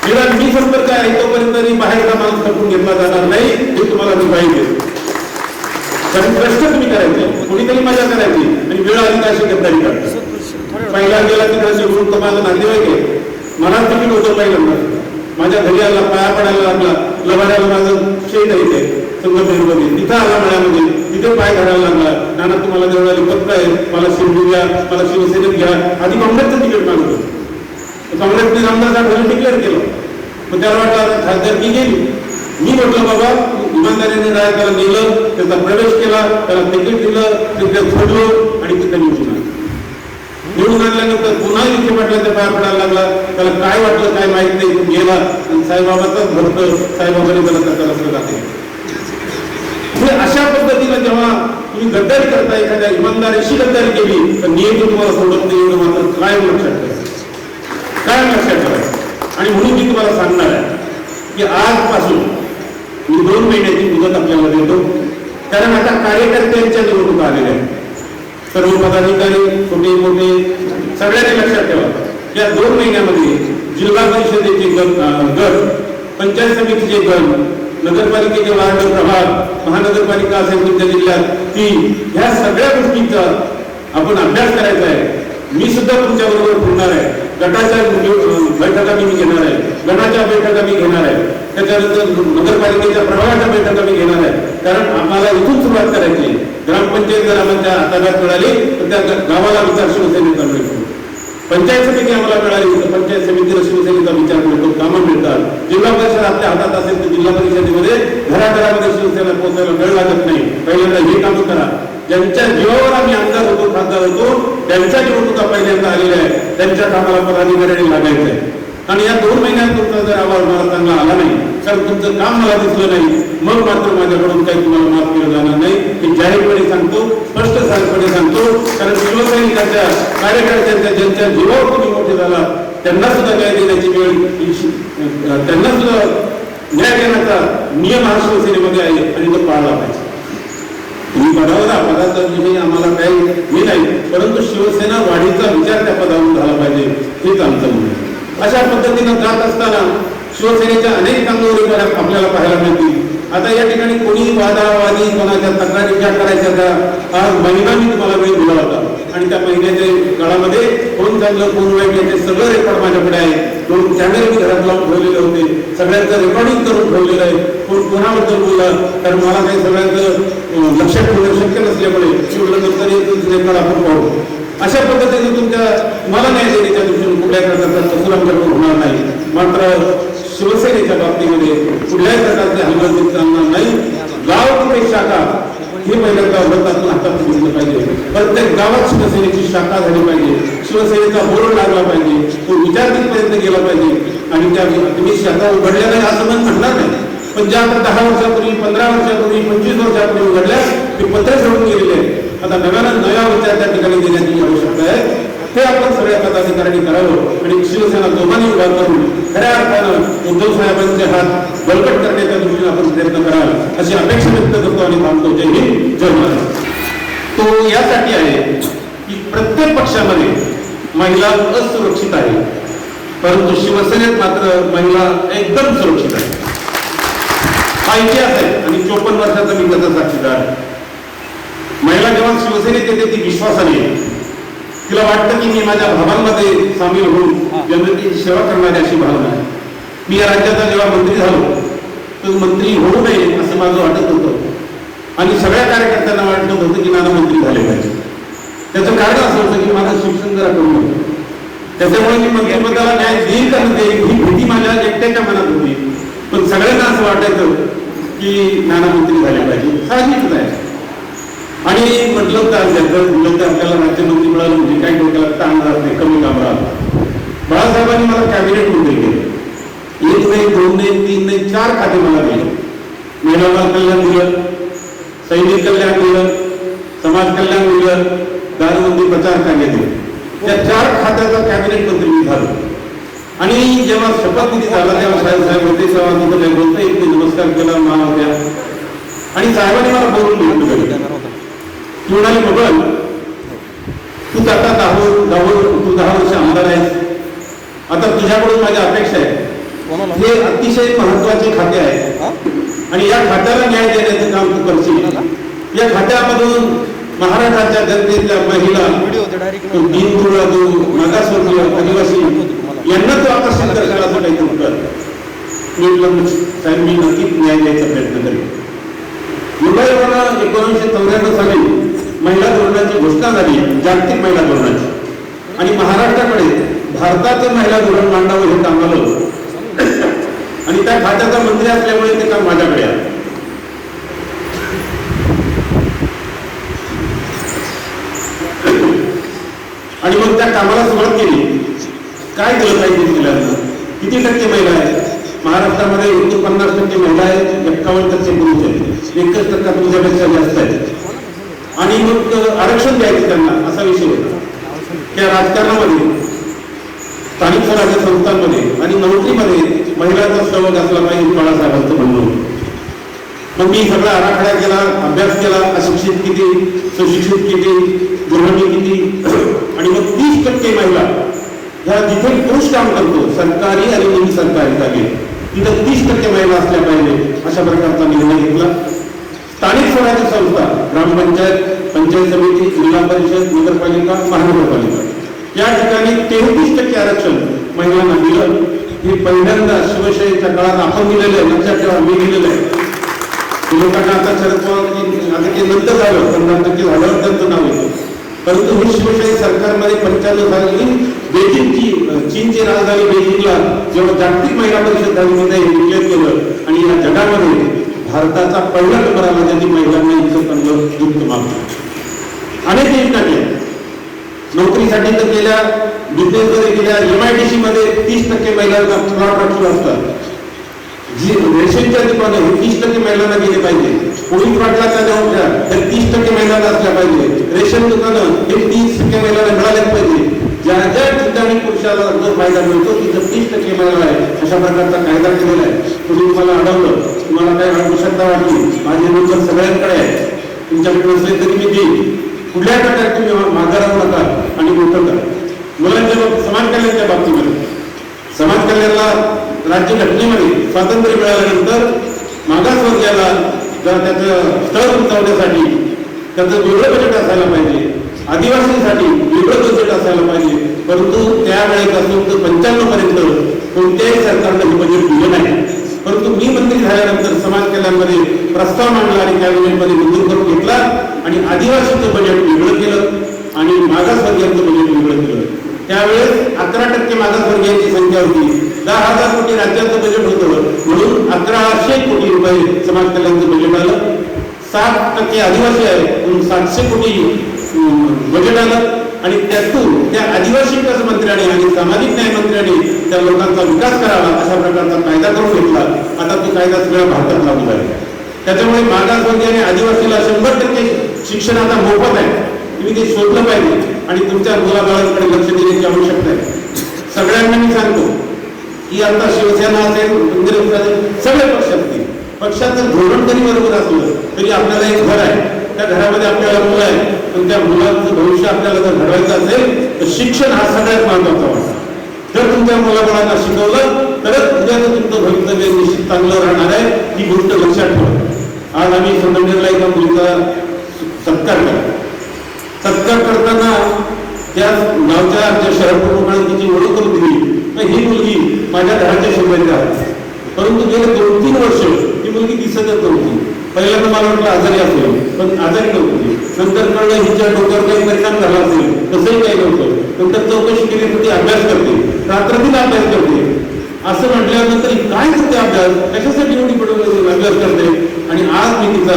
निदान मी संपर्क आहे तोपर्यंत बाहेरचा माणूस खपवून घेतला जाणार नाही. हे तुम्हाला मी पाहिजे. कारण प्रश्न तुम्ही करायचे, कोणीतरी मजा करायची आणि वेळ आली का अशी गद्दारी करतात. पहिला गेला तिकडे शिवून तर माझा नातेवाईक आहे. मला तिकीट होतं पहिल्यांदा. माझ्या घरी आला, पाया पडायला लागला. लवाड्याला माझं शेत आहे ते संगमेरमध्ये. तिथं आला मळ्यामध्ये, तिथे पाय घालायला लागला. नाना तुम्हाला देवळाली पत्र आहे, मला शिवडी द्या, मला शिवसेनेत घ्या. आधी काँग्रेसचं तिकीट मागतो. काँग्रेसने आमदार साहेब डिक्लेअर केलं. मग त्याला वाटलं खासदारकी गेली. मी म्हटलं बाबा इमानदारीने राहा. त्याला नेलं, त्याचा प्रवेश केला, त्याला तिकीट दिलं, तिथे सोडलो आणि तिथे निवडून आलं. निवडून आणल्यानंतर पुन्हा विखे पाटलांच्या पाया पडायला लागला. त्याला काय वाटलं काय माहित नाही, तो गेला आणि साईबाबाचाच भक्त साईबाबाने त्याला त्याचा रस्ता दाखवला. अशा पद्धतीनं जेव्हा तुम्ही गद्दारी करता, एखाद्या इमानदारीशी गद्दारी केली तर नियम तुम्हाला सोडत नाही. एवढं मात्र काय लक्षात ठेवा, काय लक्षात ठेवा. आणि म्हणून मी तुम्हाला सांगणार आहे की आजपासून मी 2 महिन्याची मुदत आपल्याला देतो. कारण आता कार्यकर्त्यांच्या निवडणुका आलेल्या आहेत. सर्व पदाधिकारी छोटे मोठे सगळ्यांनी लक्षात ठेवा. या 2 महिन्यामध्ये जिल्हा परिषदेचे गट, पंचायत समितीचे गट, नगरपालिकेचे वार्ड प्रभाग, महानगरपालिका असेल तुमच्या जिल्ह्यात ती, ह्या सगळ्या गोष्टींचा आपण अभ्यास करायचा आहे. मी सुद्धा तुमच्या बरोबर फिरणार आहे. गटाच्या बैठका मी घेणार आहे, गणाच्या बैठका मी घेणार आहे, त्याच्यानंतर नगरपालिकेच्या प्रभागाच्या बैठका मी घेणार आहे. कारण आम्हाला इथून सुरुवात करायची. ग्रामपंचायत जर आम्हाला हाताळ्यात मिळाली तर त्या गावाला विचार शिवसेनेचा मिळतो. पंचायत समिती आम्हाला मिळाली तर पंचायत समितीला शिवसेनेचा विचार मिळतो, कामं मिळतात. जिल्हा परिषद आपल्या हातात असेल तर जिल्हा परिषदेमध्ये घराघरामध्ये शिवसेना पोहोचायला वेळ लागत नाही. पहिल्यांदा हे काम करा. ज्यांच्या जीवावर आम्ही आमदार होतो, खासदार होतो, त्यांच्या निवडणुका पहिल्यांदा आलेल्या आहेत. त्यांच्या कामाला पदाधिकारी लागायचं आहे. आणि या 2 महिन्यात तुमचा जर आवाज मला चांगला आला नाही, कारण तुमचं काम मला दिसलं नाही, मग मात्र माझ्याकडून काही तुम्हाला माफ केलं जाणार नाही. हे जाहीरपणे सांगतो, स्पष्टपणे सांगतो. कारण शिवसैनिकांच्या कार्यकर्त्यांच्या ज्यांच्या जीवावर तुम्ही मोठे झाला त्यांना सुद्धा न्याय देण्याची वेळ, त्यांना सुद्धा न्याय देण्याचा नियम हा शिवसेनेमध्ये आहे आणि तो पाळला पाहिजे. तुम्ही पदावर पदाचा विषयी आम्हाला काही हे नाही, परंतु शिवसेना वाढीचा विचार त्या पदावरून झाला पाहिजे, हेच आमचं म्हणणं आहे. अशा पद्धतीनं जात असताना शिवसेनेच्या अनेक कामगिरी आपल्याला पाहायला मिळतील. आता या ठिकाणी कोणी वादावादी कोणाच्या तक्रारी ज्या करायच्या त्या आज महिना मी तुम्हाला वेळ दिला होता आणि त्या महिन्याच्या काळामध्ये कोण चांगलं कोण वाईट याचे सगळं रेकॉर्ड माझ्याकडे आहे. 2 कॅमेरे मी घरात लावून ठेवलेले होते, सगळ्यांचं रेकॉर्डिंग करून ठेवलेलं आहे. कोण कोणाबद्दल बोलला, कारण मला काही सगळ्यांचं लक्षात ठेवणं शक्य नसल्यामुळे नंतर रेकॉर्ड आपण पाहू. अशा पद्धतीने तुम्हाला न्याय देण्याच्या दृष्टीने कुठल्याही प्रकारचा कसूर आमच्याकडून होणार नाही. मात्र शिवसेनेच्या बाबतीमध्ये कुठल्याही प्रकारचे हलगर्जी चालणार नाही. गाव कुठे शाखा हे पहिल्यांदा व्रतातून हातात घेतलं पाहिजे. प्रत्येक गावात शिवसेनेची शाखा झाली पाहिजे, शिवसेनेचा बोर्ड लागला पाहिजे, तो विचारतीपर्यंत गेला पाहिजे. आणि त्या तुम्ही शाखा उघडल्या नाही असं म्हणणार नाही, पण ज्या आता 10 वर्षापूर्वी 15 वर्षापूर्वी 25 वर्षापूर्वी उघडल्या ते पत्र सोडून गेलेले आहेत. आता नव्या विचार त्या ठिकाणी देण्याची आवश्यकता आहे. ते आपण सगळ्या पदाधिकाऱ्यांनी करावं आणि शिवसेना दोघांनी उभा करून खऱ्या अर्थानं उद्धव साहेबांचे हात बळकट करण्याच्या दृष्टीने आपण प्रयत्न कराल अशी अपेक्षा व्यक्त करतो आणि थांबतो. जय हिंद, जय महाराष्ट्र. तो यासाठी आहे की प्रत्येक पक्षामध्ये महिला असुरक्षित आहे, परंतु शिवसेनेत मात्र महिला एकदम सुरक्षित आहे. हा इतिहास आहे आणि 54 वर्षाचा मी त्याचा साक्षीदार आहे. महिला जेव्हा शिवसेनेत येते ती विश्वासाने येते. तिला वाटतं की मी माझ्या भावांमध्ये सामील होऊन जनतेची सेवा करणारी अशी भावना आहे. मी या राज्याचा जेव्हा मंत्री झालो तर मंत्री होऊ नये असं माझं वाटत होतं आणि सगळ्या कार्यकर्त्यांना वाटत होतं की मला मंत्री झाले पाहिजे. त्याचं कारण असं होतं की माझं शिक्षण जरा कमी होतं, त्याच्यामुळे मी मंत्रिपदाला न्याय देईल का नसेल ही भीती माझ्या एकट्याच्या मनात होती. पण सगळ्यांना असं वाटायचं की नाना मंत्री झाले पाहिजे, साहजिकच आहे. आणि म्हटलं तर आपल्याला राज्यमंत्री मिळालं म्हणजे काही डोक्याला ताण राहत नाही, कमी काम राहत. बाळासाहेबांनी मला कॅबिनेट मंत्री केलं. 1 नाही, 2 नाही, 3 नाही, 4 खाते मला दिले. महिला बाल कल्याण दिलं, सैनिक कल्याण दिलं, समाज कल्याण दिलं, दारूबंदी प्रचार कार्य दिलं. त्या 4 खात्याचा कॅबिनेट मंत्री मी झालो. आणि जेव्हा शपथविधी झाला तेव्हा साहेब होते, तेव्हा तिथं काही बोलता येत नाही, नमस्कार केला महावत्या. आणि साहेबांनी मला बोलून घेतलं. ती म्हणाले, बबन तू आता 10 वर्ष आमदार आहेस, आता तुझ्याकडून माझी अपेक्षा आहे, हे अतिशय महत्वाचे खाते आहे आणि या खात्याला न्याय देण्याचं काम तू करशील. या खात्यामधून महाराष्ट्राच्या जनतेच्या महिला, दीनदुबळे, मागासवर्गीय, आदिवासी यांना तू आकर्षित करशील असं काही तू कर. मी साहेब मी नक्कीच न्याय द्यायचा प्रयत्न करेन. मुंबई 1994 साली महिला धोरणाची घोषणा झाली, जागतिक महिला धोरणाची, आणि महाराष्ट्राकडे भारताचं महिला धोरण मांडावं हे काम आलं आणि त्या खात्याचा मंत्री असल्यामुळे ते काम माझ्याकडे आलं. आणि मग त्या कामाला सुरुवात केली. काय केलं पाहिजे महिलांना? किती टक्के महिला आहेत महाराष्ट्रामध्ये? 49% महिला आहेत, 51% पुरुष आहेत, 1% पुरुषापेक्षा जास्त आहेत. आणि मग आरक्षण द्यायचं त्यांना असा विषय होता. त्या राजकारणामध्ये, स्थानिक स्वराज्य संस्थांमध्ये आणि नोकरीमध्ये महिलांचा सहभाग असला पाहिजे बाळासाहेबांचं म्हणणं होतं. मग मी सगळा आराखडा केला, अभ्यास केला, अशिक्षित किती, सुशिक्षित किती, गृहिणी किती, आणि मग 30% महिला ह्या जिथे पुरुष काम करतो सरकारी आणि निम सरकारी जागे तिथं 30% महिला असल्या पाहिजे अशा प्रकारचा निर्णय घेतला. स्थानिक स्वराज्य संस्था, ग्रामपंचायत, पंचायत समिती, जिल्हा परिषद, नगरपालिका, महानगरपालिका या ठिकाणी 33% आरक्षण महिलांना दिलं. हे पहिल्यांदा शिवसेनेच्या काळात आपण दिलेलं आहे, लक्षात ठेवा, मी दिलेलं आहे. लोकांना आता शरद पवार आता ते नंतर झालं, 15% झाल्यावर त्यांचं नाव येतं. परंतु हे शिवसेना सरकारमध्ये 95 साली बेजिंगची, चीनची राजधानी बेजिंगला जेव्हा जागतिक महिला परिषद झाली तिथे हे डिक्लेअर केलं आणि या जगामध्ये भारताचा पहिला नंबर आला ज्यांनी महिलांना इतकं चांगलं युक्त मागलं. अनेक योजना केल्या, नोकरीसाठी तर केल्या, बिझनेसमध्ये केल्या. MIDC मध्ये 30% महिलांना प्लॉट राखीव असतात. जी रेशनच्या दुकानं हे 30% महिलांना गेले पाहिजे. पोलीस पाटलाच्या नोकऱ्या हे 30% महिलांना असल्या पाहिजे. रेशन दुकानं हे 30% महिलांना मिळालेच पाहिजे. ज्या ज्या ठिकाणी पुरुषाला जो फायदा मिळतो तिथं 30% महिला आहे अशा प्रकारचा कायदा केलेला आहे. तुम्ही तुम्हाला अडवलं, तुम्हाला काही आवश्यकता वाटली, माझे नंबर सगळ्यांकडे आहे, तुमच्याकडे नसले तरी मी देईन. कुठल्या प्रकारे तुम्ही मागे राहू नका आणि मोठं करा. मुलांच्या बाबतीत, समाज कल्याणाच्या बाबतीमध्ये, समाज कल्याणाला राज्य घटनेमध्ये स्वातंत्र्य मिळाल्यानंतर मागासवर्गीयाला जर त्याचं स्तर उंचावण्यासाठी त्याचं वेगळं बजेट असायला पाहिजे, आदिवासींसाठी वेगळं बजेट असायला पाहिजे. परंतु त्यावेळेपासून 95 पर्यंत कोणत्याही सरकारनं हे बजेट दिलं नाही. परंतु मी मंत्री झाल्यानंतर समाज कल्याणमध्ये प्रस्ताव मांडला आणि कॅबिनेटमध्ये मंजूर करून घेतला आणि आदिवासीचं बजेट वेगळं केलं आणि मागासवर्गीयांचं बजेट वेगळं केलं. त्यावेळेस 11% मागासवर्गीयांची संख्या होती. 10,000 कोटी राज्याचं बजेट होतं, म्हणून 1100 कोटी रुपये समाज कल्याणचं बजेट आलं. 7% आदिवासी आहे म्हणून 700 कोटी बजेट आलं आणि त्यातून त्या आदिवासी विकास मंत्र्यांनी आणि सामाजिक न्याय मंत्र्यांनी त्या लोकांचा विकास करावा अशा प्रकारचा कायदा करून घेतला. आता तो कायदा सगळ्या भारतात लागू झाला. त्याच्यामुळे मागासवर्गीय आणि आदिवासीला 100% शिक्षण आता मोफत आहे. तुम्ही ते शोधलं पाहिजे आणि तुमच्या मुलाबाळांकडे लक्ष देण्याची आवश्यकता आहे. सगळ्यांना मी सांगतो की आता शिवसेना असेल, काँग्रेस असेल, सगळे पक्ष असतील, पक्षाचं धोरण जरी बरोबर असलं तरी आपल्याला एक घर आहे, त्या घरामध्ये आपल्याला मुलं आहे, पण त्या मुलांचं भविष्य आपल्याला जर घडवायचं असेल तर शिक्षण हा सगळ्यात महत्वाचा वाटतो. जर तुमच्या मुलाबाळांना शिकवलं तरच उद्याचं तुमचं भवितव्य निश्चित चांगलं राहणार आहे, ही गोष्ट लक्षात ठेवा. आज आम्ही संगमनेरला एका मुलीचा सत्कार केला. सत्कार करताना त्या गावच्या आमच्या शहर प्रमुखांनी तिची ओळख करून दिली, तर ही मुलगी माझ्या घराच्या शेजारी आहे. परंतु गेले 2-3 वर्ष ही मुलगी दिसतच नव्हती. पहिल्यांदा मला वाटलं आजारी असेल, पण आजारी नव्हती. नंतर कळलं हिच्या डोक्यावर काही परिणाम झाला असेल, तसंही काही नव्हतं. नंतर चौकशी केली तर ती अभ्यास करते, रात्रीचा अभ्यास करते. असं म्हटल्यानंतर काय करते अभ्यास, कशासाठी एवढी पडून अभ्यास करते. आणि आज मी तिचा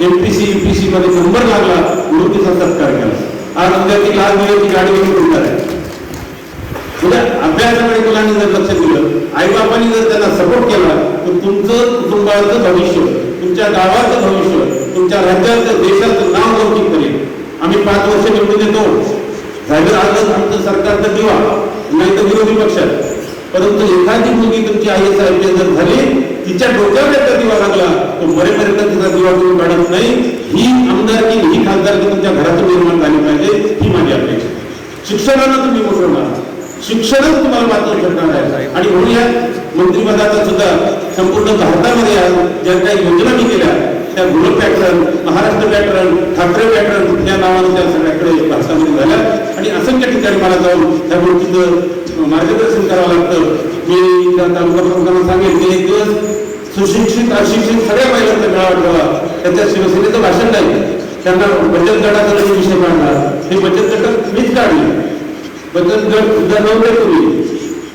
MPC UPC मध्ये नंबर लागला म्हणून तिचा सत्कार केला. आज उद्या ती लाल दिल्याची गाडीवरून उडणार आहे. उद्या अभ्यासाकडे मुलांनी जर लक्ष दिलं, आईबापांनी जर त्यांना सपोर्ट केला, तर तुमचं कुटुंबाचं भविष्य, तुमच्या गावाचं भविष्य, तुमच्या राज्याचं देशाचं नाव लौकिक करेल. आम्ही 5 वर्ष निवडून देतो, झालं आलं आमचं सरकारचं दिवा, नाही तर विरोधी पक्षात. परंतु एखादी मुलगी तुमची IAS जर झाली, तिच्या डोक्यावर एकदा दिवा लागला तो मरेपर्यंत तिचा दिवा तुम्ही काढत नाही. ही आमदारकी, ही खासदारकी तुमच्या घरातून निर्माण झाली पाहिजे, ही माझी अपेक्षा. शिक्षणाला तुम्ही मोठवणार, शिक्षणच तुम्हाला वाचवू शकणार आहे. आणि म्हणून या मंत्रिपदाचा सुद्धा संपूर्ण भारतामध्ये ज्या काही योजना मी केल्या, त्या गुळ pattern, Maharashtra pattern, Thackeray pattern या नावाने त्या सगळ्याकडे भारतामध्ये झाल्या. आणि असंख्य ठिकाणी मला जाऊन त्या गोष्टीचं मार्गदर्शन करावं लागतं. मी त्या तालुका प्रमुखांना सांगेन की एक दिवस सुशिक्षित अशिक्षित सगळ्या महिलांचा मेळावा ठेवा. त्याच्या शिवसेनेचं भाषण नाही, त्यांना बचत गटाचा विषय काढणार. हे बचत गट मीच काढले. बचत गट सुद्धा नव्हते.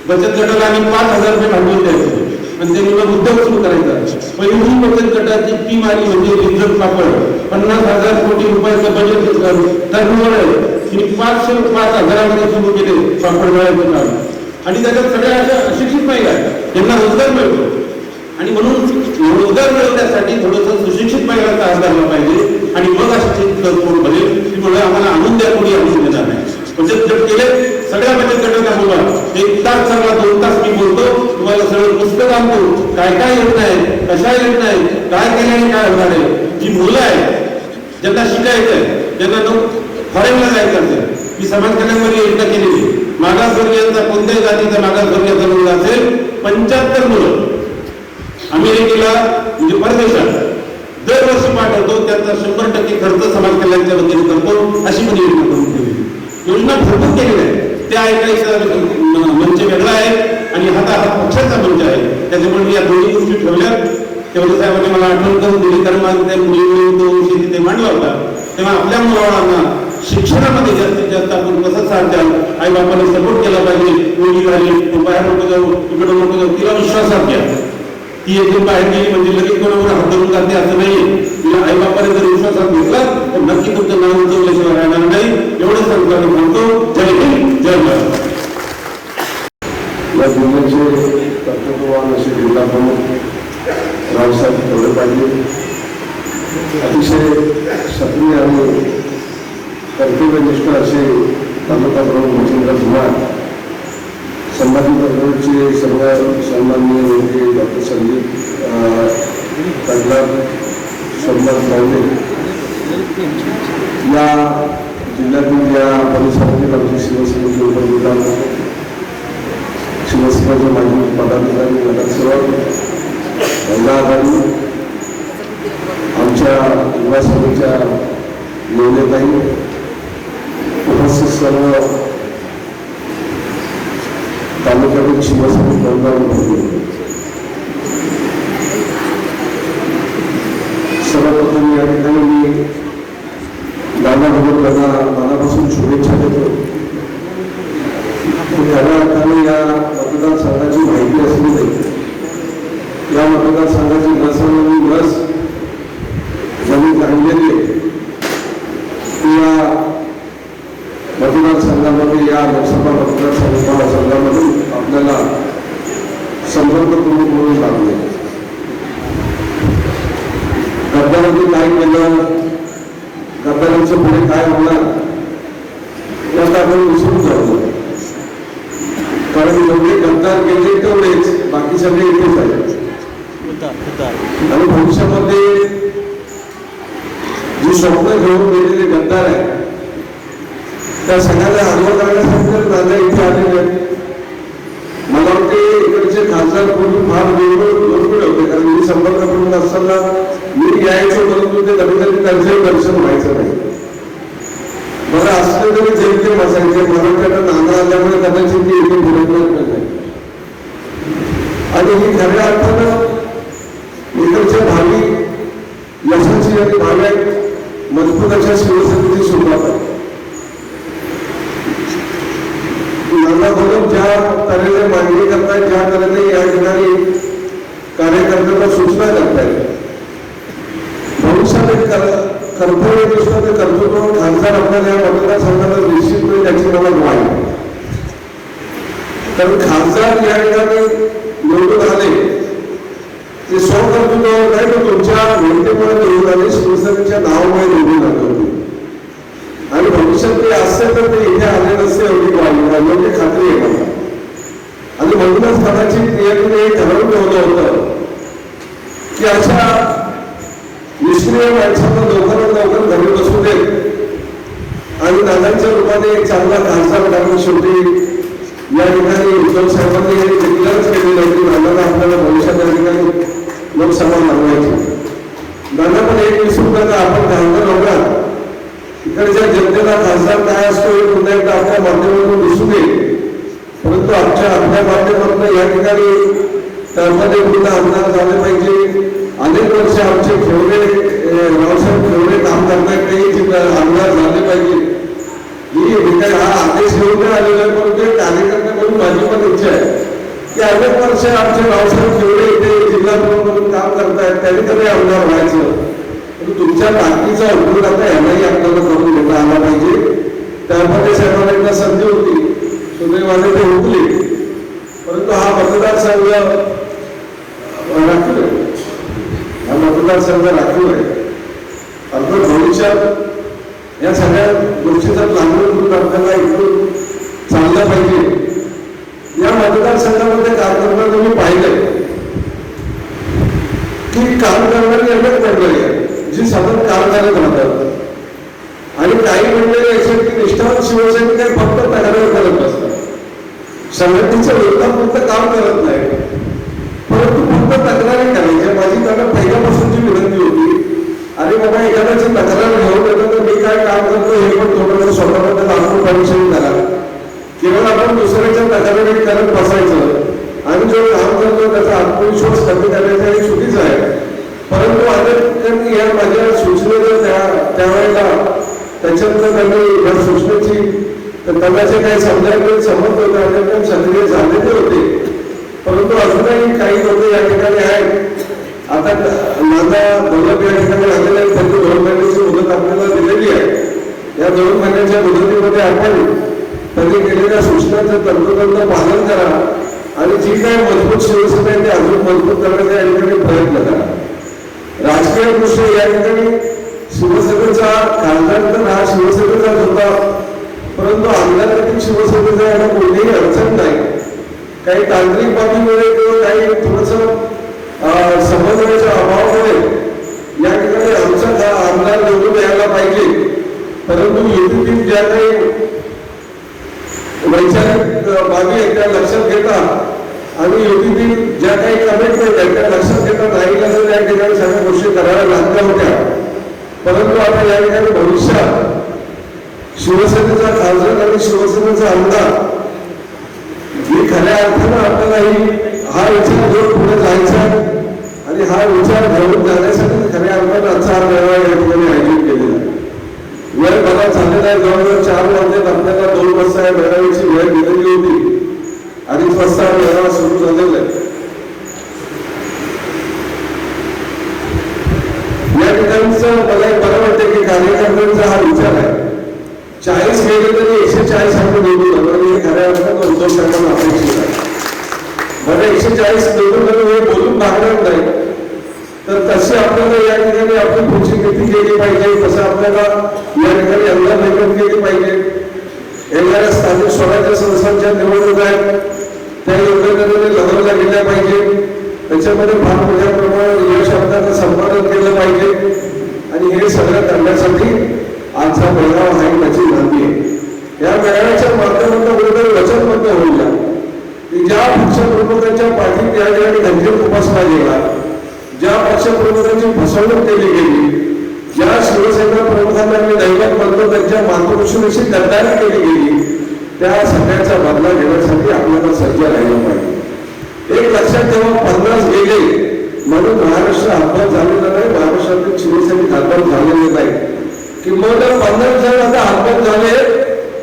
बचत गटाला आम्ही 5,000 रुपये भांडवल द्यायचं आणि त्यांनी मग उद्योग सुरू करायचा. पहिली बचत गटाची टीम आली म्हणजे रिझर्व पापड, 50,000 कोटी रुपयाचं बजेट टर्नओव्हर आहे. तिने 5,000 सुरू केले पापड मिळायचं काम. आणि त्याच्यात सगळ्या अशा अशिक्षित महिला आहेत त्यांना रोजगार मिळतो. आणि म्हणून रोजगार मिळवण्यासाठी थोडंसं सुशिक्षित महिलांचा हात धरला पाहिजे आणि मग अशिक्षित कोण बनेल. त्यामुळे आम्हाला आणून द्या, कोणी आणून देणार नाही. बचत गट केले, सगळ्या बचत गटाचा बोला 1 तास चांगला 2 तास मी बोलतो, तुम्हाला सगळं पुस्तक आणतो, काय काय योजना आहे, कशा योजना आहे, काय केल्याने काय होणार आहे. जी मुलं आहेत ज्यांना शिकायचं आहे, ज्यांना फॉरेनला जायचं असेल, ही समाज कल्याणमध्ये योजना केलेली. मागासवर्गीयांचा कोणत्याही जातीचा मागासवर्गीयाचा मुलगा असेल 75 मुलं अमेरिकेला म्हणजे परदेशात दरवर्षी पाठवतो. त्याचा 100% खर्च समाज कल्याणच्या वतीने करतो. अशी पण योजना करून ठेवली. योजना भरपूर केलेली आहे. त्या ऐकायचा मंच वेगळा आहे आणि हा पक्षाचा मंच आहे. त्याच्यामुळे मी या दोन्ही गोष्टी ठेवल्या. तेवढे साहेबांनी मला आठवण करून दिली, कारण माझं त्या मुली तिथे मांडला होता. तेव्हा आपल्या मुलांना शिक्षणामध्ये जास्तीत जास्त आपण कसं साथ द्याल, आई बापाने सपोर्ट केला पाहिजे. मुलगी झाली, बाहेर नको जाऊ, इकडे नको जाऊ, तिला विश्वासात घ्या. ती एकदम बाहेर गेली म्हणजे लगेच कोणावर हात धरून जाते असं नाही. तिला आई बापाने जर विश्वासात घेतला तर नक्की तुमचं नाव उंचवल्याशिवाय राहणार नाही. एवढं सांगतो म्हणतो. जय हिंद, जय महाराष्ट्र. या जिल्ह्याचे कर्तृत्ववान असे जिल्हा प्रमुख रावसाहेब ठेवले पाहिजे. अतिशय सक्रिय आणि कर्तव्यनिष्ठ असे तालुका प्रमुख मच्छिंद्र कुमार, संभाजी ब्रिगेडचे सर्व सन्माननीय नेते डॉक्टर संदीप तडला, सोमनाथ गावडे, या जिल्ह्यातील या परिसरातील आमचे शिवसेनेचे उपविभाग, शिवसेनेचे माजी पदाधिकारी, नगरसेवक, महिला आघाडी, आमच्या युवा सभेच्या नेतेताई, उपस्थित सर्व तालुक्यातील शिवसैनिक बांधवांनी, सर्वप्रथम या ठिकाणी मी दादा भगवंतांना मनापासून शुभेच्छा देतो. खऱ्या अर्थाने या मतदारसंघाची माहिती असली नाही. या मतदारसंघाची नसलेली लस ज्यांनी काढलेली आहे या मतदारसंघामध्ये, या लोकसभा मतदारसंघामध्ये आपल्याला संपर्क म्हणून लागले. गद्दारांनी काय केलं, गद्दारांचं पुढे काय होणार, या आपण विसरून जाऊ. कारण जेवढे गद्दार गेले तेवढेच, बाकी सगळे इथेच आहेत. आणि भविष्यामध्ये जी स्वप्न घेऊन गेलेले गद्दार आहेत त्या सगळ्याला आडवं करण्यासाठी दादा इथे आलेले आहेत. मला वाटते इकडचे खासदार कोणी फार वेगवेगळे होते, कारण मी संपर्क करून असताना मी यायचो, परंतु ते कधी कधी त्यांचंही दर्शन व्हायचं नाही. मला असलं तरी जेमते बसायचे. मला वाटतं नाना आल्यामुळे कदाचित मी इथे बोलत नाही. आणि ही खऱ्या अर्थानं इकडच्या भावी यशाची आणि भाव्या मजबूत अशा शिवसेनेची सुरुवात आहे. नाना भाऊ ज्या तऱ्हेने मागणी करतायत, ज्या तऱ्हेने या ठिकाणी कार्यकर्त्यांना सूचना करतायत, भविष्यात कर्तव्य दिसतं ते कर्तृत्व खासदार आपल्याला या मतदारसंघाला निश्चितपणे त्याची मला ग्वाही आहे. कारण खासदार या ठिकाणी निवडून आले ते स्वकर्तृत्वावर नाही, तर तुमच्या नेतेमुळे निवडून आले, शिवसेनेच्या नावामुळे निवडून आले होते. आणि भविष्यात ते असते तर ते इथे आले नसते, एवढी योग्य खात्री आहे मला. आणि म्हणूनच कदाचित हे ठरवून ठेवलं होतं की अशा निष्क्रिय माणसांना लवकरात लवकर घरी बसू दे आणि दादांच्या रूपाने एक चांगला खासदार टाकून शेवटी या ठिकाणी उद्धव साहेबांनी हे डिक्लेअरच केलेलं आहे की दादाला आपल्याला भविष्यात या ठिकाणी लोकसभा मागवायची. दादा पण एक विसरू नका, आपण खासदार होणार इकडच्या जनतेला खासदार काय असतो हे पुन्हा एकदा आपल्या माध्यमातून दिसू दे. परंतु आपल्या माध्यमातून या ठिकाणी त्यामध्ये पुन्हा आमदार झाले पाहिजे. अनेक वर्ष आमचे रावसाहेब ठेवणे काम करण्यात काही आमदार झाले पाहिजे. ही हा आदेश घेऊन आलेला आहे, परंतु कार्यकर्त्याकडून माझी पण इच्छा आहे की अनेक वर्ष आमचे रावसाहेब ठेवणे इथे जिल्हा म्हणून काम करतायत, त्यांनी कधी आमदार व्हायचं. तुमच्या ताकदीचा उपयोग आता यालाही आपल्याला करून घेता आला पाहिजे. त्यामध्ये साहेबांना एकदा संधी होती, सुदैवाने ते हुकले. परंतु हा मतदारसंघ राखीव आहे, हा मतदारसंघ राखीव आहे. अर्थात भविष्यात या सगळ्या गोष्टीचा लागवड करून आपल्याला इकडून चाललं पाहिजे. या मतदारसंघामध्ये काम करताना तुम्ही पाहिलंय की काम करणारी अनेक मंडळी आहे जी सतत काम करत राहतात. आणि काही मंडळी असे की निष्ठावान शिवसैनिक फक्त तक्रार करत असतात, संघटनेच्या विरोधापुरतं काम करत नाही, परंतु फक्त तक्रारी करायच्या. माझी त्यांना पहिल्यापासूनची विनंती होती, अरे बाबा एखाद्याची तक्रार घेऊन येतं तर मी काय काम करतो हे पण थोडंसं स्वतःबद्दल आत्मपरीक्षण करा. केवळ आपण दुसऱ्याच्या तक्रारी करत बसायचं आणि जो काम करतो त्याचा आत्मविश्वास कमी करण्याचं हे चुकीचं आहे. परंतु अनेक या माझ्या सूचनेचं त्यावेळेला त्याच्यातनं त्यांनी या सूचनेची त्यांना जे काही समजायला समजत होतं अनेक सक्रिय झालेले होते. परंतु अजूनही काही लोक या ठिकाणी आहेत. आता माझा दौलत या ठिकाणी आलेला आहे, त्यांनी 2 महिन्याची मुदत आपल्याला दिलेली आहे. या 2 महिन्याच्या मुदतीमध्ये आपण त्यांनी केलेल्या सूचनांचं तंतोतंत पालन करा आणि जी काही मजबूत शिवसेना आहे ते अजून मजबूत करण्याचा या ठिकाणी प्रयत्न करा. राजकीय दृष्ट्या या ठिकाणी शिवसेनेचा खासदार तर हा शिवसेनेचाच होता, परंतु आमदारकीतील शिवसेनेचा याला कोणतीही अडचण नाही. काही तांत्रिक बाबीमुळे किंवा काही थोडंसं समन्वयाच्या अभावामुळे या ठिकाणी आमचा आमदार निवडून यायला पाहिजे. परंतु युतीतील ज्या काही वैचारिक बाबी आहेत त्या लक्षात घेता आणि युतीतील ज्या काही कमिटमेंट आहेत त्या लक्षात घेता नाही लागलं या ठिकाणी सगळ्या गोष्टी कराव्या लागल्या होत्या. परंतु आता या ठिकाणी भविष्यात शिवसेनेचा खासदार आणि शिवसेनेचा आमदार ही खऱ्या अर्थानं आपल्याला हा विचार घेऊन पुढे जायचा आणि हा विचार घेऊन जाण्यासाठी खऱ्या अर्थानं आजचा हा मेळावा या ठिकाणी आयोजित केलेला आहे. वेळ बघा झालेला आहे, जवळजवळ 4 वाजता आपल्याला 2 वाजता या मेळाव्याची वेळ दिलेली होती. 2:30 वाजता हा मेळावा सुरू झालेला आहे. या ठिकाणचं मला एक बरं वाटतं की कार्यकर्त्यांचा हा विचार आहे. 40 गेले तरी 140 आपण निवडून जातो हे खऱ्या अर्थानं उद्धव साहेबांना अपेक्षित आहे. मला 140 निवडून जातो हे बोलून भागणार नाही, तर तशी आपल्याला या ठिकाणी आपली पुढची कृती केली पाहिजे, तसं आपल्याला या ठिकाणी अंदाज केली पाहिजे. येणाऱ्या स्थानिक स्वराज्य संस्थांच्या निवडणुका आहेत, त्या योग्यतेने लढवल्या गेल्या पाहिजे. त्याच्यामध्ये फार मोठ्या प्रमाणात या शब्दाचं संपादन केलं पाहिजे आणि हे सगळं करण्यासाठी आजचा मेळावा हा त्याची नांदी आहे. या मेळाव्याच्या माध्यमातून कुठेतरी वचनबद्ध होईल की ज्या पक्षप्रमुखांच्या पाठी त्या ठिकाणी गंभीर उपासना गेला, ज्या पक्षप्रमुखांची फसवणूक केली गेली, ज्या शिवसेना प्रमुखांना आम्ही दैवत म्हणतो त्यांच्या मातृभूमीशी गद्दारी केली गेली, त्या सगळ्याचा बदला घेण्यासाठी आपल्याला सज्ज राहिलं पाहिजे. एक लक्षात ठेवा, 50 गेले म्हणून महाराष्ट्र हातभार झालेला नाही, महाराष्ट्रातील शिवसैनिक हातभार झालेले नाही. किंवा 50 जण आता हातभार झाले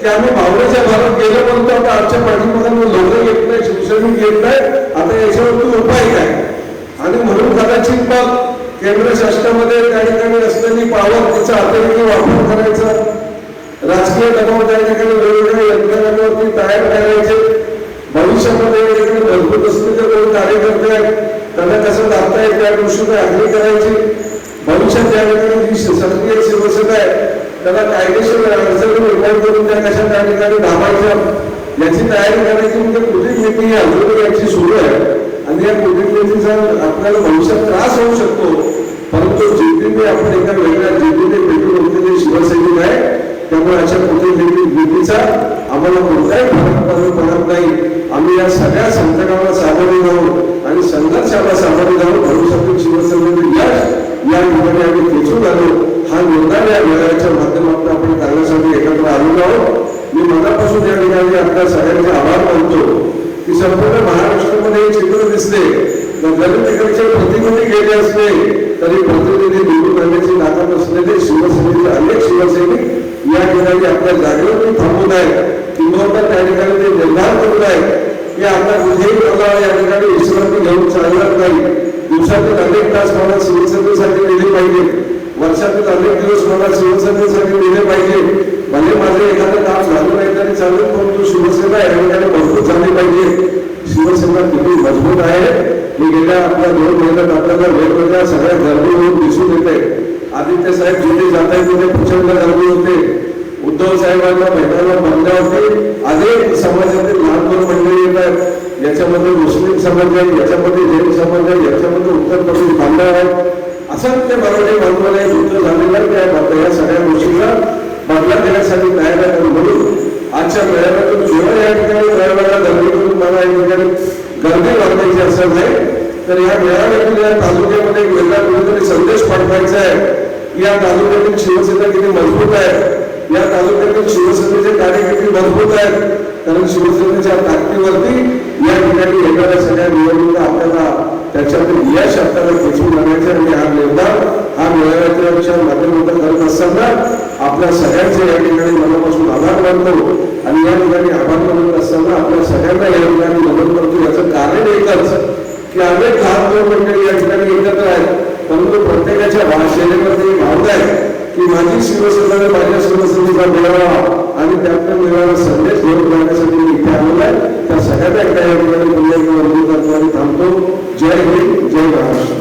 की आम्ही भावनेच्या भारत गेलो म्हणतो, आता आमच्या पाठीमागांना लोक येत नाही, शिवसैनिक येत नाही, आता याच्यावरती उपाय काय? आणि म्हणून कदाचित मग केंद्र शासनामध्ये त्या ठिकाणी असलेली पावर तिचा अतिरेकी वापर करायचा, राजकीय दबाव त्या ठिकाणी वेगवेगळ्या यंत्रणांवरती तयार करायचे. भविष्यामध्ये या ठिकाणी मजबूत असलेले कोण कार्यकर्ते आहेत त्यांना कसं दाबता येईल त्या दृष्टीने आखणी करायची. भविष्यात त्या ठिकाणी जी सक्रिय शिवसेना आहे त्याला कायदेशीर अडचणी निर्माण करून त्या कशा त्या ठिकाणी दाबायच्या याची तयारी करायची. म्हणजे कृती नीती ही अजून याची सुरू आहे आणि या कृती नीतीचा आपल्याला भविष्यात त्रास होऊ शकतो, परंतु जिद्दीने आपण एका वेगळ्या जिद्दीने भेटून उठलेले शिवसैनिक आहे, त्यामुळे अशा कृती नीतीचा आम्हाला कोणताही फरक पडत नाही. आम्ही या सगळ्या संकटाला सामोरे जाऊ आणि संघर्षाला सामोरे जाऊ भविष्यातील शिवसेनेचे यश या ठिकाणी आम्ही खेचून आलो. हा निर्णय या मेळाव्याच्या माध्यमातून आपण करण्यासाठी एकत्र आलेलो आहोत. मी मनापासून या ठिकाणी आपल्या सगळ्यांचे आभार मानतो की संपूर्ण महाराष्ट्रामध्ये हे चित्र दिसते, जरी तिकडचे प्रतिनिधी गेले असले तरी प्रतिनिधी निवडून आणण्याची ताकद असलेले शिवसेनेचे अनेक शिवसैनिक या ठिकाणी आपल्या जागेवरती थांबून आहेत. किंवा त्या ठिकाणी ते निर्धार करत आहेत की आता कुठेही मला या ठिकाणी विश्रांती घेऊन चालणार नाही. दिवसातील अनेक तास मला शिवसेनेसाठी दिले पाहिजे, वर्षातील अनेक दिवस मला शिवसेनेसाठी दिले पाहिजे. भले माझे एखादं काम झालं नाही तरी चालेल, परंतु शिवसेना या ठिकाणी मजबूत झाली पाहिजे. शिवसेना किती मजबूत आहे हे गेल्या आपल्या 2 महिन्यात आपल्याला वेगवेगळ्या सगळ्या गर्दी होऊन दिसून येते. आदित्य साहेब जिथे जात आहेत तिथे प्रचंड गर्दी होते. उद्धव साहेबांना भेटायला म्हणल्यावरती अनेक समाजातील लहान मुलं मंडळी येत आहेत. याच्यामध्ये मुस्लिम समाज आहे, याच्यामध्ये जैन समाज आहे, याच्यामध्ये उत्तर प्रदेश बांधव आहेत, असंख्य मराठी बांधवाला युद्ध झालेलं आहे. या सगळ्या गोष्टीला बदला देण्यासाठी तयार आहे. म्हणून आजच्या मेळाव्यातून जेव्हा या ठिकाणी मेळाव्याला गर्दी करून मला या ठिकाणी गर्दी वाढवायची असं नाही, तर या मेळाव्यातून या तालुक्यामध्ये एक वेगळा कुठेतरी संदेश पाठवायचा आहे. या तालुक्यातील शिवसेना किती मजबूत आहे, या तालुक्यातील शिवसेनेचे कार्य किती मजबूत आहेत, कारण शिवसेनेच्या ताकदीवरती या ठिकाणी येणाऱ्या सगळ्या निवडणुका आपल्याला त्याच्यातील यश आपल्याला खेचून आणायचे. आणि हा निर्धार हा मेळाव्याच्या माध्यमातून करत असताना आपल्या सगळ्यांचे या ठिकाणी मनापासून आभार मानतो. आणि या ठिकाणी आभार मानत असताना आपल्या सगळ्यांना या ठिकाणी मदत करतो. याचं कारण एकच की अनेक लहान मंडळी या ठिकाणी एकत्र आहेत, परंतु प्रत्येकाच्या भाषेमध्ये भावना आहे की माझी शिवसेना माझ्या शिवसेनेचा मेळावा